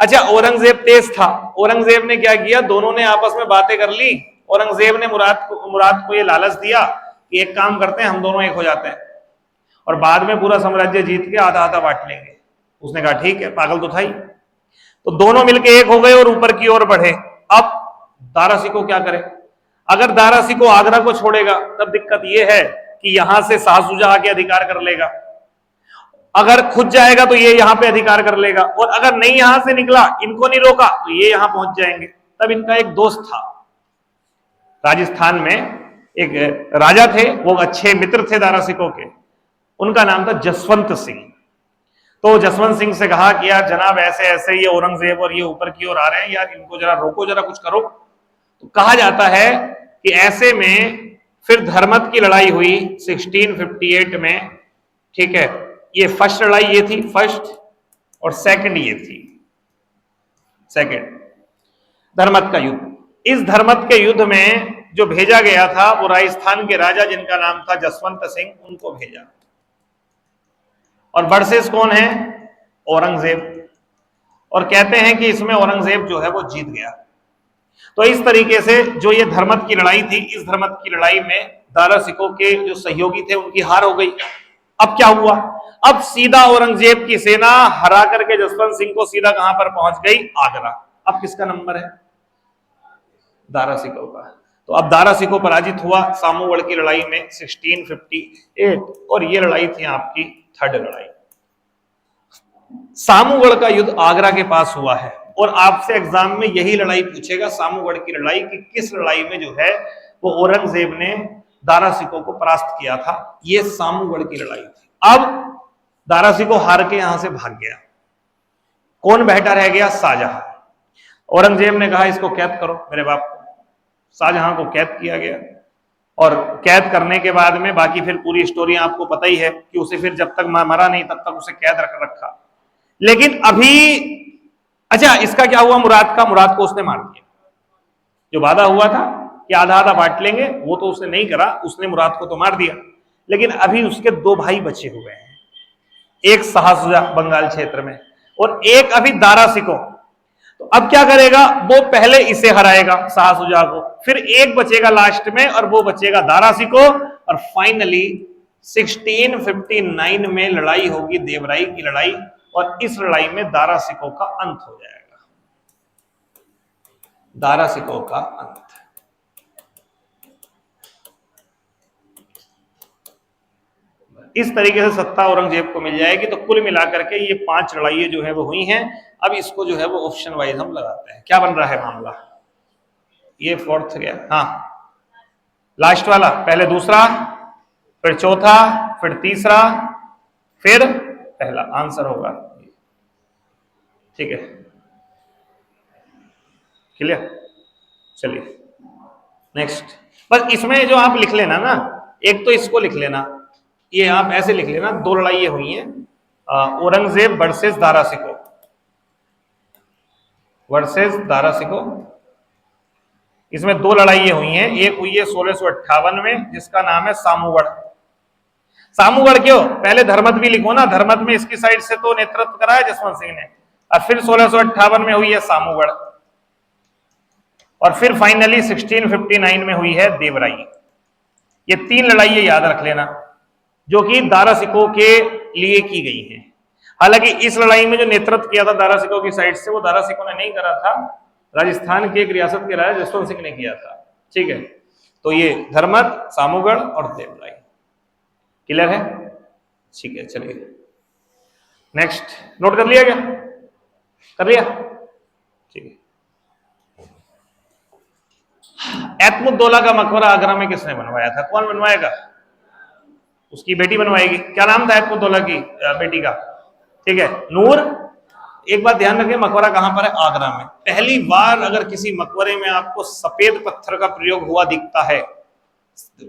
अच्छा, औरंगजेब तेज था। औरंगजेब ने क्या किया, दोनों ने आपस में बातें कर ली। औरंगजेब ने मुराद को ये लालच दिया कि एक काम करते हैं, हम दोनों एक हो जाते हैं और बाद में पूरा साम्राज्य जीत के आधा आधा बांट लेंगे। उसने कहा ठीक है, पागल तो था ही। तो दोनों मिलके एक हो गए और ऊपर की ओर बढ़े। अब दारा सिको क्या करे? अगर दारा सिको आगरा को छोड़ेगा तब दिक्कत यह है कि यहां से शाहसुजा आके अधिकार कर लेगा। अगर खुद जाएगा तो ये यहां पे अधिकार कर लेगा, और अगर नहीं यहां से निकला, इनको नहीं रोका, तो ये यहां पहुंच जाएंगे। तब इनका एक दोस्त था राजस्थान में, एक राजा थे, वो अच्छे मित्र थे दारा सिको के। उनका नाम था जसवंत सिंह। तो जसवंत सिंह से कहा कि यार जनाब, ऐसे ऐसे ये औरंगजेब और ये ऊपर की ओर आ रहे हैं, यार इनको जरा रोको, जरा कुछ करो। तो कहा जाता है कि ऐसे में फिर धर्मत की लड़ाई हुई 1658 में। ठीक है, ये फर्स्ट लड़ाई ये थी, फर्स्ट, और सेकंड ये थी सेकंड, धर्मत का युद्ध। इस धर्मत के युद्ध में जो भेजा गया था वो राजस्थान के राजा जिनका नाम था जसवंत सिंह, उनको भेजा। और वर्सेस कौन है? औरंगजेब। और कहते हैं कि इसमें औरंगजेब जो है वो जीत गया। तो इस तरीके से जो ये धर्मत की लड़ाई थी, इस धर्मत की लड़ाई में दारा सिको के जो सहयोगी थे उनकी हार हो गई। अब क्या हुआ? अब सीधा औरंगजेब की सेना हरा करके जसवंत सिंह को सीधा कहां पर पहुंच गई? आगरा। अब किसका नंबर है? दारा सिको का। तो अब दारा सिको पराजित हुआ सामूगढ़ की लड़ाई में 1658, और ये लड़ाई थी आपकी थर्ड लड़ाई। सामूगढ़ का युद्ध आगरा के पास हुआ है, और आपसे एग्जाम में यही लड़ाई पूछेगा, सामूगढ़ की लड़ाई, कि किस लड़ाई में जो है वो औरंगजेब ने दारा सिको को परास्त किया था। ये सामूगढ़ की लड़ाई थी। अब दारा सिको हार के यहां से भाग गया। कौन बैठा रह गया? शाहजहां। औरंगजेब ने कहा इसको कैद करो, मेरे बाप को। शाहजहां को कैद किया गया, और कैद करने के बाद में बाकी फिर पूरी स्टोरी आपको पता ही है कि उसे फिर जब तक मरा नहीं तब तक उसे कैद रखा। लेकिन अभी अच्छा, इसका क्या हुआ मुराद का? मुराद को उसने मार दिया। जो वादा हुआ था कि आधा आधा बांट लेंगे, वो तो उसने नहीं करा, उसने मुराद को तो मार दिया। लेकिन अभी उसके दो भाई बचे हुए हैं, एक शाहसुजा बंगाल क्षेत्र में और एक अभी दारा सिको। तो अब क्या करेगा? वो पहले इसे हराएगा शाहसुजा को, फिर एक बचेगा लास्ट में और वो बचेगा दारा सिको, और फाइनली 1659 में लड़ाई होगी, देवराई की लड़ाई, और इस लड़ाई में दारा सिको का अंत हो जाएगा। दारा सिको का अंत। इस तरीके से सत्ता औरंगजेब को मिल जाएगी। तो कुल मिलाकर के ये 5 लड़ाइयां जो है वो हुई हैं। अब इसको जो है वो ऑप्शन वाइज हम लगाते हैं। क्या बन रहा है मामला? ये फोर्थ गया, हाँ, लास्ट वाला, पहले दूसरा, फिर चौथा, फिर तीसरा, फिर पहला। आंसर होगा, ठीक है, क्लियर। चलिए नेक्स्ट। बस इसमें जो आप लिख लेना ना, एक तो इसको लिख लेना, ये आप ऐसे लिख लेना, दो लड़ाइयां हुई हैं औरंगजेब वर्सेस दारा शिकोह, इसमें दो लड़ाइयां हुई हैं। एक हुई है 1658 में जिसका नाम है सामूगढ़। सामूगढ़ क्यों, पहले धर्मत भी लिखो ना, धर्मत में इसकी साइड से तो नेतृत्व कराया जसवंत सिंह ने, और फिर 1658 में हुई है सामूगढ़, और फिर फाइनली 1659 में हुई है देवराई। ये तीन लड़ाइयां याद रख लेना जो कि दारा सिकोह के लिए की गई हैं। हालांकि इस लड़ाई में जो नेतृत्व किया था दारा सिकोह की साइड से, वो दारा सिकोह ने नहीं करा था, राजस्थान के एक रियासत के राजा जसवंत सिंह ने किया था। ठीक है, तो ये धर्मत, सामूगढ़ और देवराई क्लियर है। ठीक है, चलिए नेक्स्ट, नोट कर लिया क्या, कर लिया, ठीक है। एतमुद्दौला का मकबरा आगरा में किसने बनवाया था, कौन बनवाएगा, उसकी बेटी बनवाएगी। क्या नाम था एतमुद्दौला की बेटी का, ठीक है, नूर। एक बात ध्यान रखें, मकबरा कहां पर है, आगरा में। पहली बार अगर किसी मकबरे में आपको सफेद पत्थर का प्रयोग हुआ दिखता है,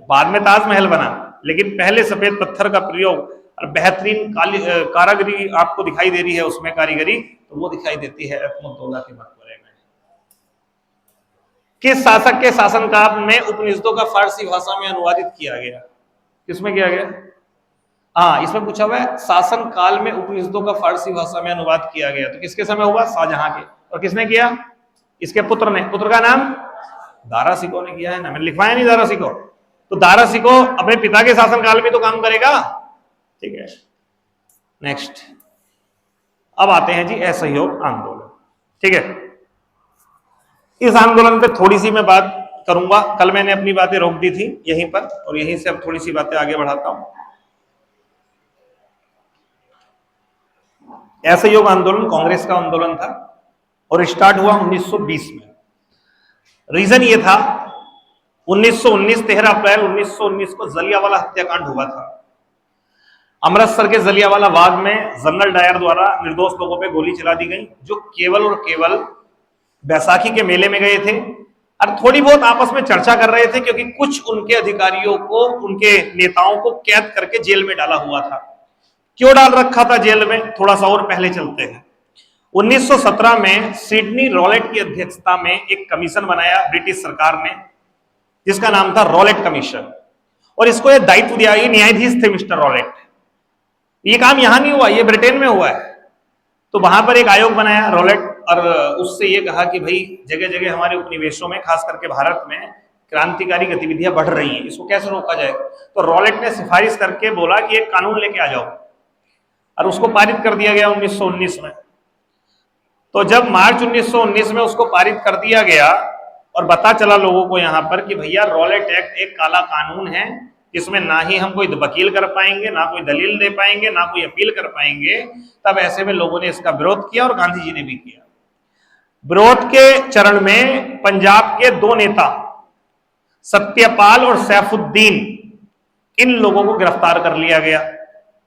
बाद में ताजमहल बना, लेकिन पहले सफेद पत्थर का प्रयोग और बेहतरीन कारीगरी आपको दिखाई दे रही है उसमें, कारीगरी, तो वो दिखाई देती है एतमुद्दौला के मकबरे में। किस शासक के शासनकाल में उपनिषदों का फारसी भाषा में अनुवादित किया गया, किसमें किया गया, हाँ इसमें पूछा हुआ है शासन काल में उपनिषदों का फारसी भाषा में अनुवाद किया गया, तो किसके समय हुआ, शाहजहां के। और किसने किया, इसके पुत्र ने, पुत्र का नाम दारा सिकोह ने किया है ना, मैंने लिखवाया नहीं दारा सिकोह। तो दारा सिकोह अपने पिता के शासनकाल में तो काम करेगा। ठीक है, नेक्स्ट, अब आते हैं जी असहयोग आंदोलन। ठीक है, इस आंदोलन पे थोड़ी सी मैं बात करूंगा, कल मैंने अपनी बातें रोक दी थी यहीं पर, और यहीं से अब थोड़ी सी बातें आगे बढ़ाता हूं। असहयोग आंदोलन कांग्रेस का आंदोलन था और स्टार्ट हुआ 1920 में। रीजन ये था 13 अप्रैल 1919 को जलियांवाला हत्याकांड हुआ था। अमृतसर के जलियांवाला बाग में जनरल डायर द्वारा निर्दोष लोगों पे गोली चला दी गई, जो केवल और केवल बैसाखी के मेले में गए थे और थोड़ी बहुत आपस में चर्चा कर रहे थे, क्योंकि कुछ उनके अधिकारियों को, उनके नेताओं को कैद करके जेल में डाला हुआ था। क्यों डाल रखा था जेल में, थोड़ा सा और पहले चलते हैं। 1917 में सिडनी रॉलेट की अध्यक्षता में एक कमीशन बनाया ब्रिटिश सरकार ने, जिसका नाम था रॉलेट कमीशन, और इसको यह दायित्व दिया, ये न्यायाधीश थे मिस्टर रॉलेट। ये काम यहां नहीं हुआ, ये ब्रिटेन में हुआ है। तो वहां पर एक आयोग बनाया रॉलेट, और उससे ये कहा कि भाई जगह जगह हमारे उपनिवेशों में, खास करके भारत में, क्रांतिकारी गतिविधियां बढ़ रही हैं, इसको कैसे रोका जाए। तो रॉलेट ने सिफारिश करके बोला कि एक कानून लेके आ जाओ, और उसको पारित कर दिया गया 1919 में। तो जब मार्च 1919 में उसको पारित कर दिया गया और पता चला लोगों को यहां पर कि भैया रॉलेट एक्ट एक काला कानून है, जिसमें ना ही हम कोई वकील कर पाएंगे, ना कोई दलील दे पाएंगे, ना कोई अपील कर पाएंगे, तब ऐसे में लोगों ने इसका विरोध किया और गांधी जी ने भी किया। विरोध के चरण में पंजाब के दो नेता सत्यपाल और सैफुद्दीन, इन लोगों को गिरफ्तार कर लिया गया,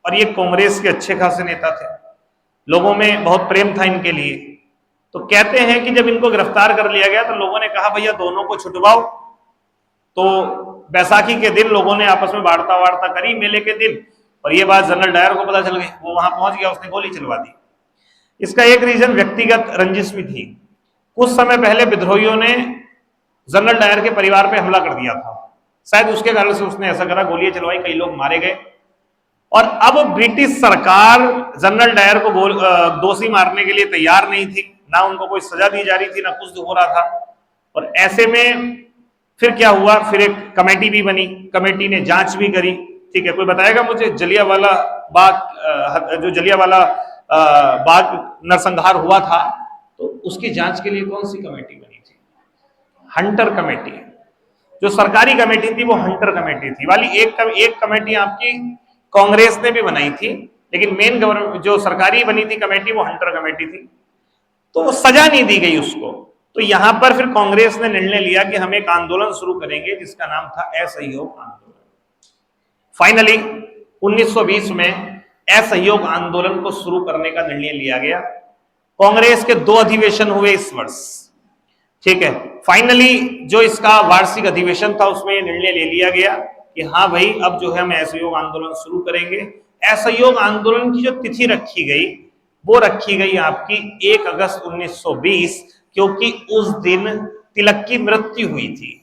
और ये कांग्रेस के अच्छे खासे नेता थे, लोगों में बहुत प्रेम था इनके लिए। तो कहते हैं कि जब इनको गिरफ्तार कर लिया गया तो लोगों ने कहा भैया दोनों को छुटवाओ। तो बैसाखी के दिन लोगों ने आपस में वार्ता करी, मेले के दिन, और ये बात जनरल डायर को पता चल गई, वो वहां पहुंच गया, उसने गोली चलवा दी। इसका एक रीजन व्यक्तिगत रंजिश भी थी। कुछ समय पहले विद्रोहियों ने जनरल डायर के परिवार पे हमला कर दिया था, शायद उसके कारण से उसने ऐसा करा, गोलियां चलवाई, कई लोग मारे गए। और अब ब्रिटिश सरकार जनरल डायर को दोषी मारने के लिए तैयार नहीं थी, ना उनको कोई सजा दी जा रही थी, ना कुछ हो रहा था। और ऐसे में फिर क्या हुआ, फिर एक कमेटी भी बनी, कमेटी ने जांच भी करी। ठीक है, कोई बताएगा मुझे जलियांवाला बाग, जो जलियांवाला बाग नरसंहार हुआ था, तो उसकी जांच के लिए कौन सी कमेटी बनी थी, हंटर कमेटी। जो सरकारी कमेटी थी वो हंटर कमेटी थी। वाली एक कमेटी आपकी कांग्रेस ने भी बनाई थी, लेकिन मेन गवर्नमेंट जो सरकारी बनी थी कमेटी वो हंटर कमेटी थी, तो वो सजा नहीं दी गई उसको। तो यहां पर फिर कांग्रेस ने निर्णय लिया कि हम एक आंदोलन शुरू करेंगे जिसका नाम था असहयोग आंदोलन। फाइनली 1920 में असहयोग आंदोलन को शुरू करने का निर्णय लिया गया। कांग्रेस के 2 अधिवेशन हुए इस वर्ष। ठीक है। फाइनली जो इसका वार्षिक अधिवेशन था उसमें ये निर्णय ले लिया गया कि हाँ भाई अब जो है हम असहयोग आंदोलन शुरू करेंगे। असहयोग आंदोलन की जो तिथि रखी गई वो रखी गई आपकी 1 अगस्त 1920, क्योंकि उस दिन तिलक की मृत्यु हुई थी।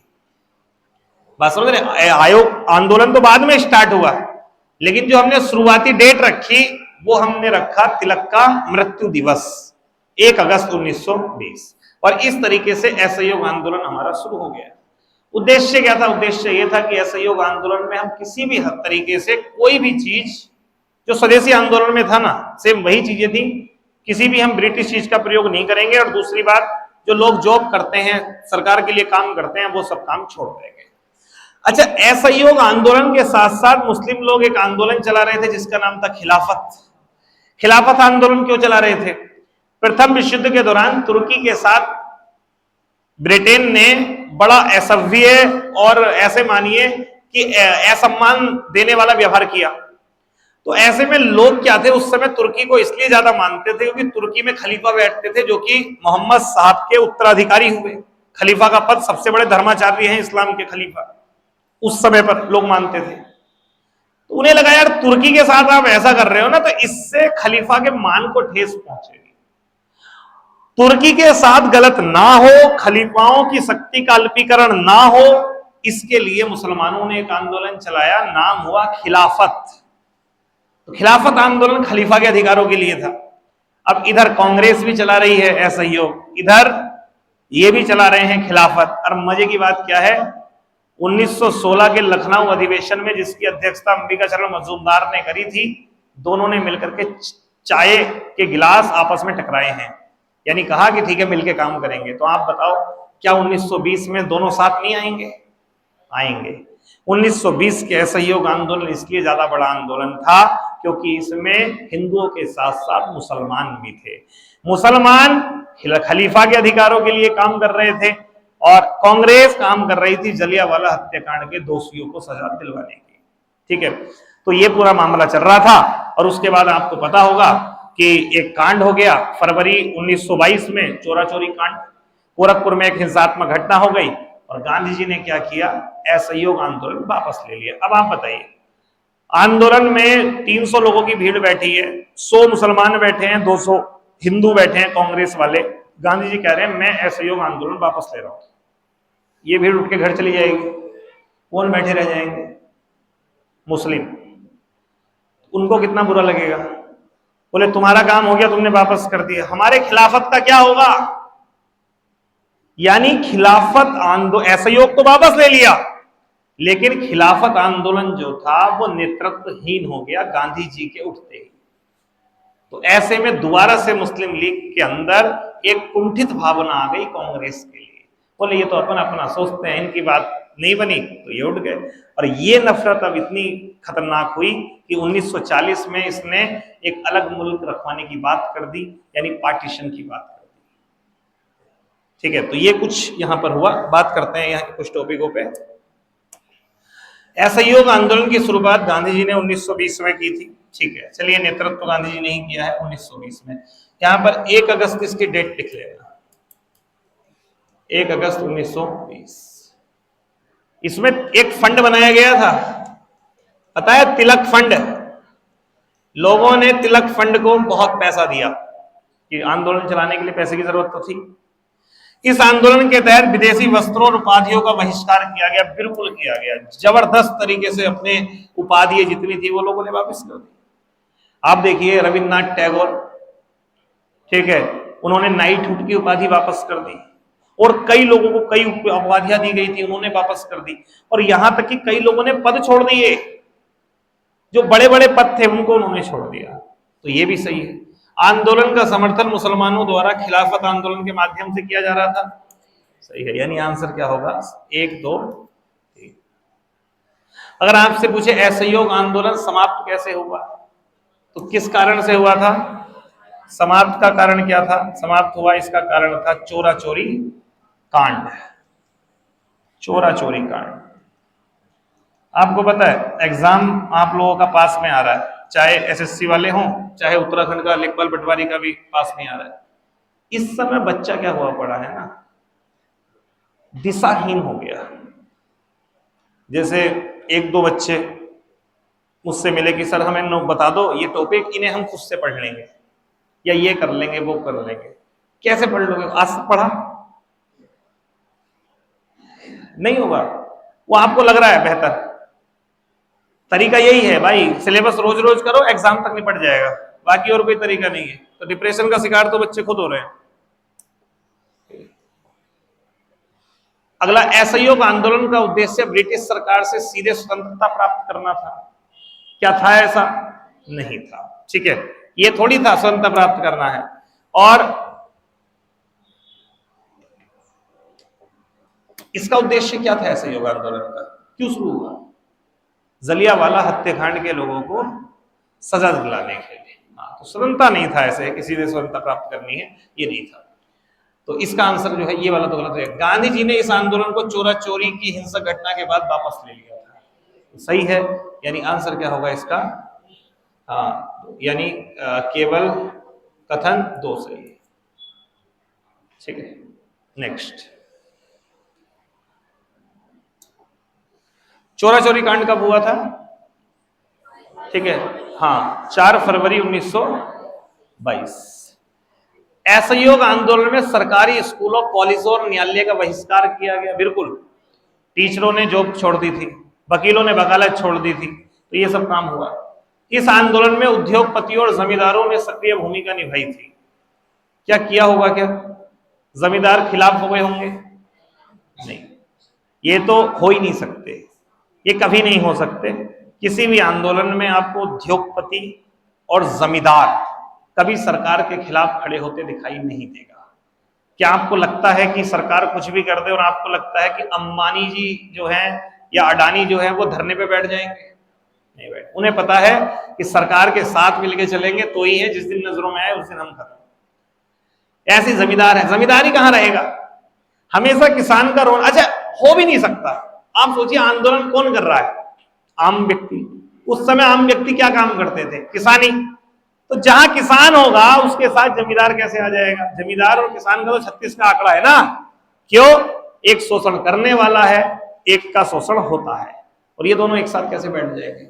बात समझ रहे? आयोग आंदोलन तो बाद में स्टार्ट हुआ, लेकिन जो हमने शुरुआती डेट रखी वो हमने रखा तिलक का मृत्यु दिवस 1 अगस्त 1920, और इस तरीके से असहयोग आंदोलन हमारा शुरू हो गया। उद्देश्य क्या था? उद्देश्य ये था कि असहयोग आंदोलन में हम किसी भी हद तरीके से कोई भी चीज जो स्वदेशी आंदोलन में था ना, सेम वही चीजें थी, किसी भी हम ब्रिटिश चीज का प्रयोग नहीं करेंगे। और दूसरी बात, जो लोग जॉब करते हैं, सरकार के लिए काम करते हैं, वो सब काम छोड़ देंगे। अच्छा, असहयोग आंदोलन के साथ साथ मुस्लिम लोग एक आंदोलन चला रहे थे जिसका नाम था खिलाफत। खिलाफत आंदोलन क्यों चला रहे थे? प्रथम विश्व युद्ध के दौरान तुर्की के साथ ब्रिटेन ने बड़ा असभ्य और ऐसे मानिए कि असम्मान देने वाला व्यवहार किया। तो ऐसे में लोग क्या थे, उस समय तुर्की को इसलिए ज्यादा मानते थे क्योंकि तुर्की में खलीफा बैठते थे जो कि मोहम्मद साहब के उत्तराधिकारी हुए। खलीफा का पद सबसे बड़े धर्माचार्य हैं इस्लाम के खलीफा, उस समय पर लोग मानते थे। तो उन्हें लगा यार तुर्की के साथ आप ऐसा कर रहे हो ना, तो इससे खलीफा के मान को ठेस पहुंचेगी। तुर्की के साथ गलत ना हो, खलीफाओं की शक्ति का अल्पीकरण ना हो, इसके लिए मुसलमानों ने एक आंदोलन चलाया, नाम हुआ खिलाफत। तो खिलाफत आंदोलन खलीफा के अधिकारों के लिए था। अब इधर कांग्रेस भी चला रही है असहयोग, इधर ये भी चला रहे हैं खिलाफत। और मजे की बात क्या है, 1916 के लखनऊ अधिवेशन में जिसकी अध्यक्षता अंबिकाचरण मजूमदार ने करी थी, दोनों ने मिलकर के चाय के गिलास आपस में टकराए हैं, यानी कहा कि ठीक है मिलके काम करेंगे। तो आप बताओ क्या 1920 में दोनों साथ नहीं आएंगे? आएंगे। 1920 के असहयोग आंदोलन इसलिए ज्यादा बड़ा आंदोलन था क्योंकि इसमें हिंदुओं के साथ साथ मुसलमान भी थे। मुसलमान खलीफा के अधिकारों के लिए काम कर रहे थे और कांग्रेस काम कर रही थी जलियांवाला हत्याकांड के दोषियों को सजा दिलवाने की। ठीक है, तो ये पूरा मामला चल रहा था। और उसके बाद आपको पता होगा कि एक कांड हो गया फरवरी 1922 में, चोरा चोरी कांड। गोरखपुर में एक हिंसात्मक घटना हो गई और गांधी जी ने क्या किया, असहयोग आंदोलन वापस ले लिया। अब आप बताइए, आंदोलन में 300 लोगों की भीड़ बैठी है, 100 मुसलमान बैठे हैं, 200 हिंदू बैठे हैं कांग्रेस वाले। गांधी जी कह रहे हैं मैं असहयोग आंदोलन वापस ले रहा हूं। ये भीड़ उठ के घर चली जाएगी, कौन बैठे रह जाएंगे? मुस्लिम। उनको कितना बुरा लगेगा, बोले तुम्हारा काम हो गया, तुमने वापस कर दिया, हमारे खिलाफत का क्या होगा? यानी खिलाफत आंदोलन, असहयोग तो वापस ले लिया, लेकिन खिलाफत आंदोलन जो था वो नेतृत्वहीन हो गया गांधी जी के उठते ही। तो ऐसे में दोबारा से मुस्लिम लीग के अंदर एक कुंठित भावना आ गई कांग्रेस के लिए। बोले ये तो अपन अपना सोचते हैं, इनकी बात नहीं बनी तो ये उठ गए। और ये नफरत अब इतनी खतरनाक हुई कि 1940 में इसने एक अलग मुल्क रखवाने की बात कर दी, यानी पार्टीशन की बात कर दी। ठीक है, तो ये कुछ यहां पर हुआ। बात करते हैं यहाँ के कुछ टॉपिकों पे। असहयोग आंदोलन की शुरुआत गांधी जी ने 1920 में की थी। ठीक है, चलिए नेतृत्व गांधी जी ने ही किया है 1920 में। यहां पर 1 अगस्त इसकी डेट लिख लेगा, 1 अगस्त 1920। इसमें एक फंड बनाया गया था, पता है, तिलक फंड। लोगों ने तिलक फंड को बहुत पैसा दिया कि आंदोलन चलाने के लिए पैसे की जरूरत तो थी। इस आंदोलन के तहत विदेशी वस्त्रों और उपाधियों का बहिष्कार किया गया, बिल्कुल किया गया। जबरदस्त तरीके से अपने उपाधि जितनी थी वो लोगों ने वापस कर दी। आप देखिए रविन्द्रनाथ टैगोर, ठीक है, उन्होंने नाइटहुड की उपाधि वापस कर दी, और कई लोगों को कई उपाधियां दी गई थी उन्होंने वापस कर दी। और यहां तक कि कई लोगों ने पद छोड़ दिए, जो बड़े बड़े पद थे उनको उन्होंने छोड़ दिया। तो ये भी सही है। आंदोलन का समर्थन मुसलमानों द्वारा खिलाफत आंदोलन के माध्यम से किया जा रहा था। सही है, यानी आंसर क्या होगा, 1, 2, 3। अगर आपसे पूछे असहयोग आंदोलन समाप्त कैसे हुआ, तो किस कारण से हुआ था? समाप्त का कारण क्या था? समाप्त हुआ इसका कारण था चोरा चोरी कांड। चोरा चोरी कांड आपको पता है, एग्जाम आप लोगों का पास में आ रहा है, चाहे एसएससी वाले हों, चाहे उत्तराखंड का लेखपाल पटवारी का भी पास में आ रहा है। इस समय बच्चा क्या हुआ पड़ा है ना, दिशाहीन हो गया। जैसे एक दो बच्चे मुझसे मिले कि सर हमें बता दो ये टॉपिक, इन्हें हम खुद से पढ़ लेंगे या ये कर लेंगे वो कर लेंगे। कैसे पढ़ लोगे? आज तक पढ़ा नहीं होगा। वो आपको लग रहा है बेहतर, तरीका यही है भाई, सिलेबस रोज रोज करो, एग्जाम तक निपट जाएगा, बाकी और कोई तरीका नहीं है। तो डिप्रेशन का शिकार तो बच्चे खुद हो रहे हैं। अगला, असहयोग आंदोलन का उद्देश्य ब्रिटिश सरकार से सीधे स्वतंत्रता प्राप्त करना था। क्या था? ऐसा नहीं था। ठीक है, ये थोड़ी था स्वतंत्रता प्राप्त करना है। और इसका उद्देश्य क्या था असहयोग आंदोलन का? क्यों शुरू हुआ? जलियांवाला हत्याकांड के लोगों को सजा दिलाने के लिए। तो स्वतंत्रता नहीं था ऐसे कि सीधे स्वतंत्रता प्राप्त करनी है, ये नहीं था। तो इसका आंसर जो है ये वाला तो गलत है। गांधी जी ने इस आंदोलन को चोरा चोरी की हिंसक घटना के बाद वापस ले लिया था। तो सही है, यानी आंसर क्या होगा इसका? हाँ, यानी केवल कथन 2 सही है। ठीक है, नेक्स्ट। चोरा चोरी कांड कब हुआ था? ठीक है, हाँ, 4 फरवरी 1922। असहयोग आंदोलन में सरकारी स्कूलों, कॉलेजों और न्यायालय का बहिष्कार किया गया। बिल्कुल, टीचरों ने जॉब छोड़ दी थी, वकीलों ने वकालत छोड़ दी थी, तो ये सब काम हुआ। इस आंदोलन में उद्योगपतियों और जमींदारों ने सक्रिय भूमिका निभाई थी। क्या किया होगा? क्या जमींदार खिलाफ हो गए होंगे? नहीं, ये तो हो ही नहीं सकते, ये कभी नहीं हो सकते। किसी भी आंदोलन में आपको उद्योगपति और जमींदार कभी सरकार के खिलाफ खड़े होते दिखाई नहीं देगा। क्या आपको लगता है कि सरकार कुछ भी कर दे और आपको लगता है कि अंबानी जी जो है या अडानी जो है वो धरने पे बैठ जाएंगे? नहीं बैठ। उन्हें पता है कि सरकार के साथ मिलके चलेंगे तो ही है, जिस दिन नजरों में आए उस दिन हम खत्म। ऐसी जमींदार है। जमींदारी कहां रहेगा? हमेशा किसान का रोल। अच्छा, हो भी नहीं सकता। आप सोचिए, आंदोलन कौन कर रहा है? आम व्यक्ति। उस समय आम व्यक्ति क्या काम करते थे? किसानी। तो जहां किसान होगा उसके साथ जमींदार कैसे आ जाएगा? जमींदार और किसान का तो 36 का आंकड़ा है ना। क्यों? एक शोषण करने वाला है, एक का शोषण होता है, और ये दोनों एक साथ कैसे बैठ जाएंगे?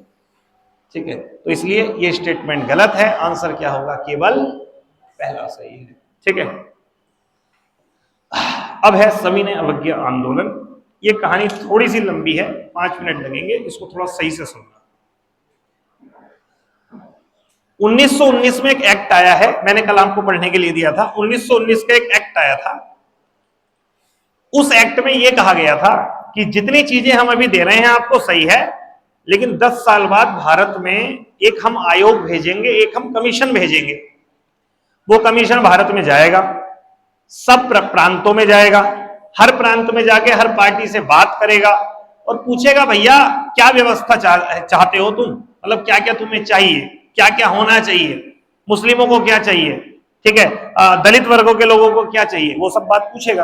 ठीक है, तो इसलिए ये स्टेटमेंट गलत है। आंसर क्या होगा? केवल पहला सही है। ठीक है, अब है सविनय अवज्ञा आंदोलन। ये कहानी थोड़ी सी लंबी है, 5 मिनट लगेंगे, इसको थोड़ा सही से सुनना। 1919 में एक एक्ट आया है, मैंने कल आपको पढ़ने के लिए दिया था। 1919 का एक एक्ट आया था। उस एक्ट में यह कहा गया था कि जितनी चीजें हम अभी दे रहे हैं आपको सही है, लेकिन 10 साल बाद भारत में एक हम आयोग भेजेंगे, एक हम कमीशन भेजेंगे। वो कमीशन भारत में जाएगा, सब प्रांतों में जाएगा, हर प्रांत में जाके हर पार्टी से बात करेगा और पूछेगा भैया क्या व्यवस्था चाहते हो तुम, मतलब क्या क्या तुम्हें चाहिए, क्या क्या होना चाहिए, मुस्लिमों को क्या चाहिए, ठीक है, दलित वर्गों के लोगों को क्या चाहिए, वो सब बात पूछेगा।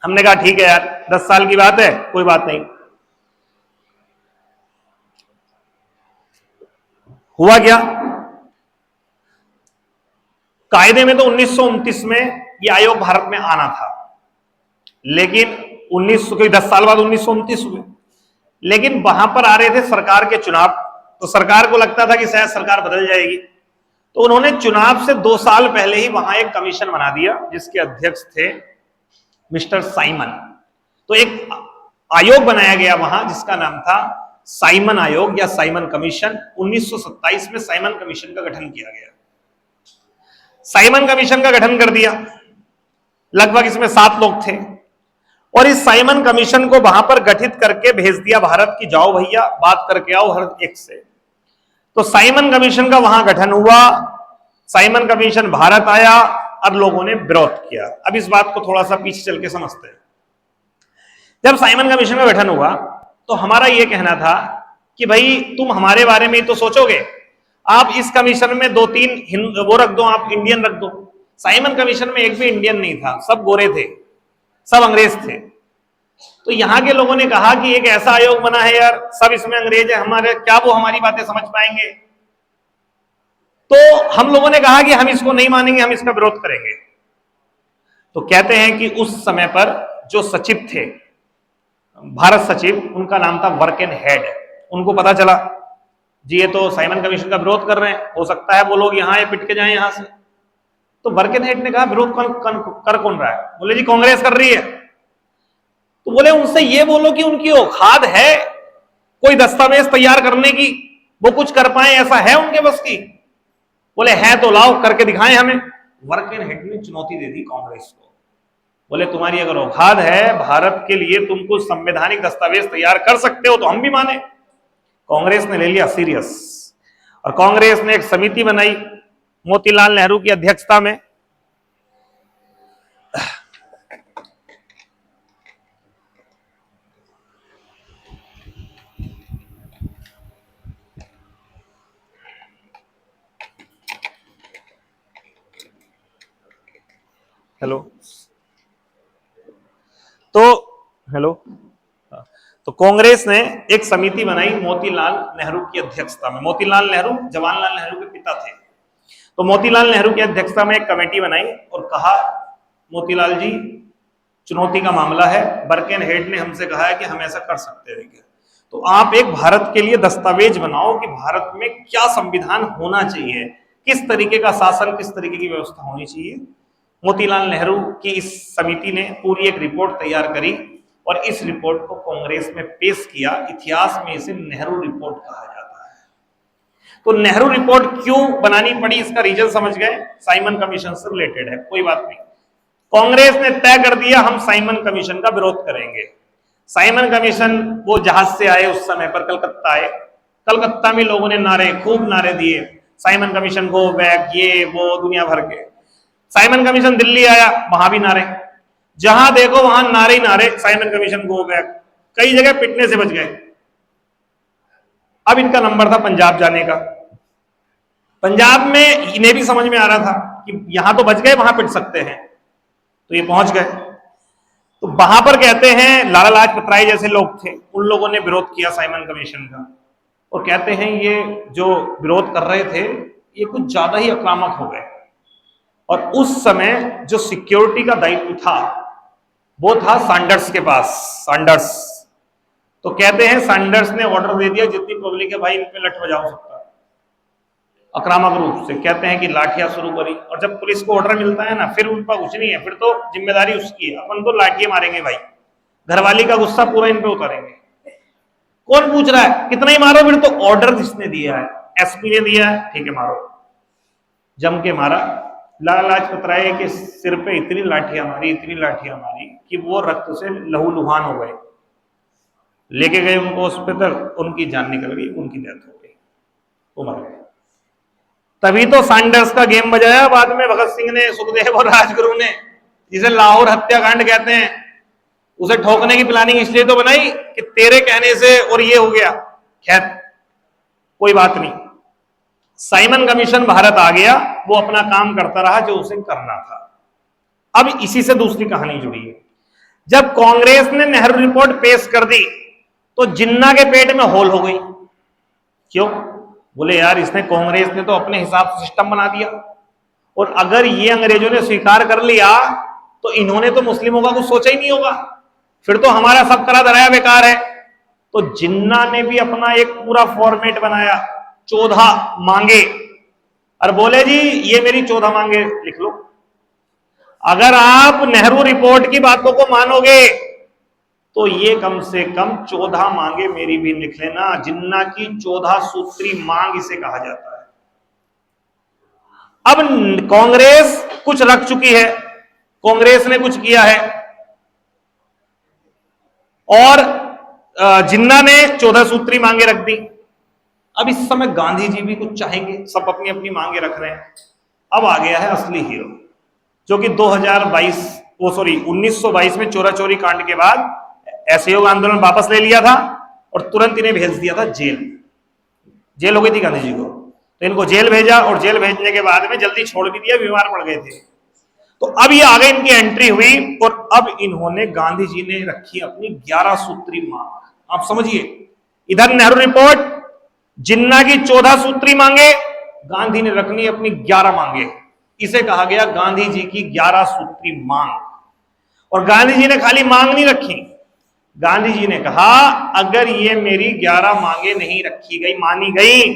हमने कहा ठीक है यार, 10 साल की बात है, कोई बात नहीं। हुआ क्या? कायदे में तो 1929 में यह आयोग भारत में आना था, लेकिन 10 साल बाद 1929 हुए, लेकिन वहां पर आ रहे थे सरकार के चुनाव, तो सरकार को लगता था कि शायद सरकार बदल जाएगी, तो उन्होंने चुनाव से 2 साल पहले ही वहां एक कमीशन बना दिया जिसके अध्यक्ष थे मिस्टर साइमन। तो एक आयोग बनाया गया वहां जिसका नाम था साइमन आयोग या साइमन कमीशन। 1927 में साइमन कमीशन का गठन किया गया। साइमन कमीशन का गठन कर दिया, लगभग इसमें 7 लोग थे, और इस साइमन कमीशन को वहां पर गठित करके भेज दिया भारत की, जाओ भैया बात करके आओ हर एक से। तो साइमन कमीशन का वहां गठन हुआ, साइमन कमीशन भारत आया और लोगों ने विरोध किया। अब इस बात को थोड़ा सा पीछे चल के समझते हैं। जब साइमन कमीशन का गठन हुआ तो हमारा यह कहना था कि भाई तुम हमारे बारे में तो सोचोगे, आप इस कमीशन में 2-3 वो रख दो, आप इंडियन रख दो। साइमन कमीशन में एक भी इंडियन नहीं था, सब गोरे थे, सब अंग्रेज थे। तो यहां के लोगों ने कहा कि एक ऐसा आयोग बना है यार, सब इसमें अंग्रेज है, हमारे क्या वो हमारी बातें समझ पाएंगे? तो हम लोगों ने कहा कि हम इसको नहीं मानेंगे, हम इसका विरोध करेंगे। तो कहते हैं कि उस समय पर जो सचिव थे, भारत सचिव, उनका नाम था वर्केन हेड। उनको पता चला जी ये तो साइमन कमीशन का विरोध कर रहे हैं, हो सकता है वो लोग यहाँ ये पिट के जाएं यहां से। तो वर्केन हेड ने कहा विरोध कर कौन रहा है? बोले जी कांग्रेस कर रही है। तो बोले उनसे ये बोलो कि उनकी औकात है कोई दस्तावेज तैयार करने की, वो कुछ कर पाए, ऐसा है उनके बस की? बोले है तो लाओ करके दिखाएं हमें। वर्केन हेड ने चुनौती दे दी कांग्रेस को। बोले तुम्हारी अगर औकात है, भारत के लिए तुम कुछ संवैधानिक दस्तावेज तैयार कर सकते हो तो हम भी माने। कांग्रेस ने ले लिया सीरियस और कांग्रेस ने एक समिति बनाई मोतीलाल नेहरू की अध्यक्षता में। हेलो तो कांग्रेस ने एक समिति बनाई मोतीलाल नेहरू की अध्यक्षता में। मोतीलाल नेहरू जवाहरलाल नेहरू के पिता थे। तो मोतीलाल नेहरू की अध्यक्षता में एक कमेटी बनाई और कहा मोतीलाल जी चुनौती का मामला है, वर्केन हेड ने हमसे कहा है कि हम ऐसा कर सकते हैं, तो आप एक भारत के लिए दस्तावेज बनाओ कि भारत में क्या संविधान होना चाहिए, किस तरीके का शासन, किस तरीके की व्यवस्था होनी चाहिए। मोतीलाल नेहरू की इस समिति ने पूरी एक रिपोर्ट तैयार करी और इस रिपोर्ट को कांग्रेस में पेश किया। इतिहास में इसे नेहरू रिपोर्ट कहा जाता है। तो नेहरू रिपोर्ट क्यों बनानी पड़ी, इसका रीजन समझ गए, साइमन कमीशन से रिलेटेड है, कोई बात नहीं। कांग्रेस ने तय कर दिया हम साइमन कमीशन का विरोध करेंगे। साइमन कमीशन, वो जहाज से आए उस समय पर कलकत्ता आए, कलकत्ता में लोगों ने नारे, खूब नारे दिए, साइमन कमीशन गो बैक, ये वो दुनिया भर के। साइमन कमीशन दिल्ली आया, वहां भी नारे, जहां देखो वहां नारे ही नारे, साइमन कमीशन गो बैक। कई जगह पिटने से बच गए। अब इनका नंबर था पंजाब जाने का। पंजाब में इन्हें भी समझ में आ रहा था कि यहां तो बच गए, वहां पिट सकते हैं, तो ये पहुंच गए। तो वहां पर कहते हैं लाला लाजपत राय जैसे लोग थे, उन लोगों ने विरोध किया साइमन कमीशन का, और कहते हैं ये जो विरोध कर रहे थे ये कुछ ज्यादा ही आक्रामक हो गए। और उस समय जो सिक्योरिटी का दायित्व था वो था सैंडर्स के पास, सैंडर्स। तो कहते हैं सैंडर्स ने ऑर्डर दे दिया जितनी पब्लिक है भाई इन पे लठ बजाओ सकता है, आक्रामक रूप से। कहते हैं कि लाठियां शुरू करी, और जब पुलिस को ऑर्डर मिलता है ना, फिर उन पर कुछ नहीं है, फिर तो जिम्मेदारी उसकी है, अपन तो लाठियां मारेंगे भाई, घरवाली का गुस्सा पूरा इन पे उतारेंगे। कौन पूछ रहा है कितना ही मारो, फिर तो ऑर्डर जिसने दिया है, एसपी ने दिया है, ठीक है मारो। जम के मारा। लाला लाजपत राय के सिर पे इतनी लाठियां मारी, इतनी लाठियां मारी कि वो रक्त से लहूलुहान हो गए। लेके गए उनको हॉस्पिटल, उनकी जान निकल गई, उनकी डेथ हो गई, वो मर गए। तभी तो सैंडर्स का गेम बजाया बाद में भगत सिंह ने, सुखदेव और राजगुरु ने, जिसे लाहौर हत्याकांड कहते हैं। उसे ठोकने की प्लानिंग इसलिए तो बनाई कि तेरे कहने से और ये हो गया। खैर कोई बात नहीं, साइमन कमीशन भारत आ गया, वो अपना काम करता रहा जो उसे करना था। अब इसी से दूसरी कहानी जुड़ी है। जब कांग्रेस ने नेहरू रिपोर्ट पेश कर दी तो जिन्ना के पेट में होल हो गई। क्यों? बोले यार इसने, कांग्रेस ने तो अपने हिसाब से सिस्टम बना दिया, और अगर ये अंग्रेजों ने स्वीकार कर लिया तो इन्होंने तो मुस्लिमों का कुछ सोचा ही नहीं होगा, फिर तो हमारा सब करा धराया बेकार है। तो जिन्ना ने भी अपना एक पूरा फॉर्मेट बनाया, 14 मांगे, और बोले जी ये मेरी 14 मांगे लिख लो। अगर आप नेहरू रिपोर्ट की बातों को मानोगे तो ये कम से कम 14 मांगे मेरी भी लिख लेना। जिन्ना की 14 सूत्री मांग इसे कहा जाता है। अब कांग्रेस कुछ रख चुकी है, कांग्रेस ने कुछ किया है, और जिन्ना ने 14 सूत्री मांगे रख दी। अब इस समय गांधी जी भी कुछ चाहेंगे, सब अपनी अपनी मांगे रख रहे हैं। अब आ गया है असली हीरो, जो कि 1922 में चोरा चोरी कांड के बाद असहयोग आंदोलन वापस ले लिया था और तुरंत इन्हें भेज दिया था जेल। जेल हो गई थी गांधी जी को, तो इनको जेल भेजा, और जेल भेजने के बाद में जल्दी छोड़ भी दिया, बीमार पड़ गए थे। तो अब ये आगे इनकी एंट्री हुई, और अब इन्होंने, गांधी जी ने रखी अपनी 11 सूत्री मांग। आप समझिए, इधर नेहरू रिपोर्ट, जिन्ना की 14 सूत्री मांगे, गांधी ने रखनी अपनी 11 मांगे। इसे कहा गया गांधी जी की 11 सूत्री मांग। और गांधी जी ने खाली मांग नहीं रखी, गांधी जी ने कहा अगर ये मेरी 11 मांगे नहीं रखी गई, मानी गई,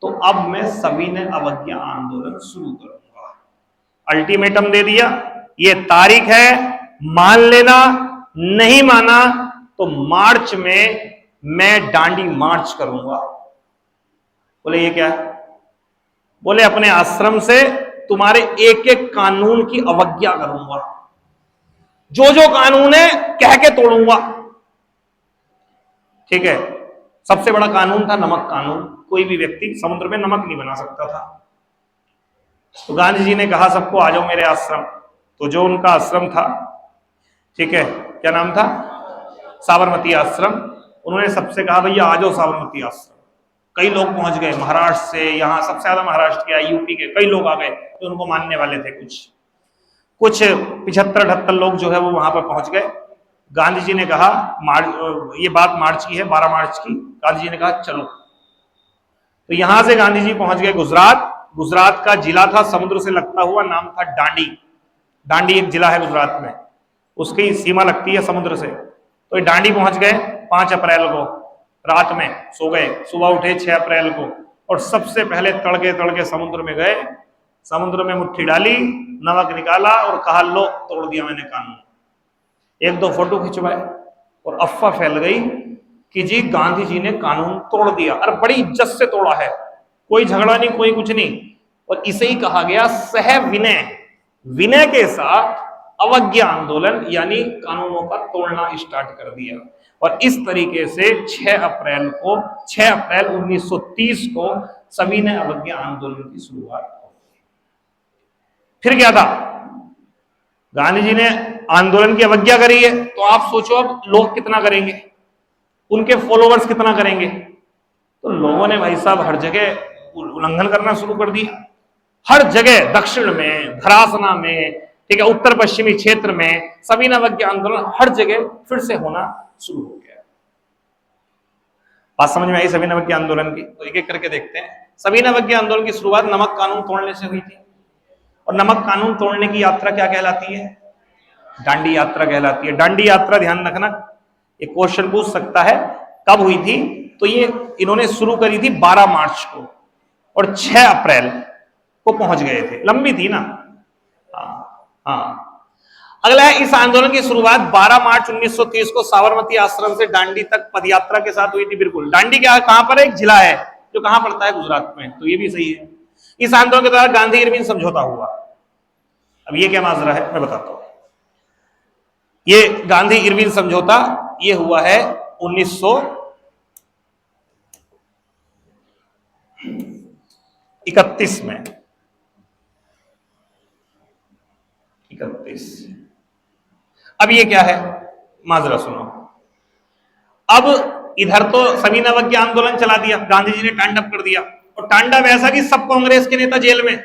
तो अब मैं सविनय अवज्ञा आंदोलन शुरू करूंगा। अल्टीमेटम दे दिया, ये तारीख है, मान लेना, नहीं माना तो मार्च में मैं दांडी मार्च करूंगा। बोले ये क्या है? बोले अपने आश्रम से तुम्हारे एक एक कानून की अवज्ञा करूंगा, जो जो कानून है कह के तोड़ूंगा। ठीक है, सबसे बड़ा कानून था नमक कानून, कोई भी व्यक्ति समुद्र में नमक नहीं बना सकता था। तो गांधी जी ने कहा सबको आ जाओ मेरे आश्रम। तो जो उनका आश्रम था, ठीक है, क्या नाम था? साबरमती आश्रम। उन्होंने सबसे कहा भैया आ जाओ साबरमती आश्रम। कई लोग पहुंच गए महाराष्ट्र से, यहाँ सबसे ज्यादा महाराष्ट्र के, यूपी के कई लोग आ गए जो उनको मानने वाले थे। कुछ 75-78 लोग जो है वो वहां पर पहुंच गए। गांधी जी ने कहा ये बात मार्च की है, 12 मार्च की। गांधी जी ने कहा चलो। तो यहां से गांधी जी पहुंच गए गुजरात। गुजरात का जिला था समुद्र से लगता हुआ, नाम था डांडी। डांडी एक जिला है गुजरात में, उसकी सीमा लगती है समुद्र से। तो ये डांडी पहुंच गए 5 अप्रैल को, रात में सो गए, सुबह उठे 6 अप्रैल को, और सबसे पहले तड़के तड़के समुद्र में गए। समुद्र में मुट्ठी डाली, नमक निकाला और कहा लो तोड़ दिया मैंने कानून। 1-2 फोटो खिंचवाए और अफवाह फैल गई कि जी गांधी जी ने कानून तोड़ दिया। और बड़ी इज्जत से तोड़ा है, कोई झगड़ा नहीं, कोई कुछ नहीं। और इसे ही कहा गया सह विनय, विनय के साथ अवज्ञा आंदोलन, यानी कानूनों का तोड़ना स्टार्ट कर दिया। और इस तरीके से 6 अप्रैल 1930 को सविनय अवज्ञा आंदोलन की शुरुआत हो गई। फिर क्या था? गांधी जी ने आंदोलन की अवज्ञा करी है, तो आप सोचो अब लोग कितना करेंगे, उनके फॉलोवर्स कितना करेंगे। तो लोगों ने भाई साहब हर जगह उल्लंघन करना शुरू कर दिया। हर जगह, दक्षिण में, धरासना में, ठीक है, उत्तर पश्चिमी क्षेत्र में सविनय अवज्ञा आंदोलन हर जगह फिर से होना शुरू हो गया। बात समझ में आई सविनय अवज्ञा आंदोलन की? तो एक एक करके देखते हैं। सविनय अवज्ञा आंदोलन की शुरुआत नमक कानून तोड़ने से हुई थी। और नमक कानून तोड़ने की यात्रा क्या कहलाती है? दांडी यात्रा कहलाती है। दांडी यात्रा, ध्यान रखना, एक क्वेश्चन पूछ सकता है कब हुई थी। तो ये इन्होंने शुरू करी थी 12 मार्च को और 6 अप्रैल को पहुंच गए थे। लंबी थी ना। हाँ। अगला है, इस आंदोलन की शुरुआत 12 मार्च 1930 को साबरमती आश्रम से दांडी तक पदयात्रा के साथ हुई थी। बिल्कुल, दांडी क्या है, कहां पर है? एक जिला है जो कहां पड़ता है? गुजरात में। तो ये भी सही है। इस आंदोलन के दौरान गांधी इरविन समझौता हुआ। अब ये क्या माजरा है मैं बताता हूं। ये गांधी इरविन समझौता ये हुआ है 1931 में। 31। अब ये क्या है माजरा सुनो। अब इधर तो सविनय अवज्ञा आंदोलन चला दिया, गांधी जी ने टांडव कर दिया। और टांडव ऐसा कि सब कांग्रेस के नेता जेल में,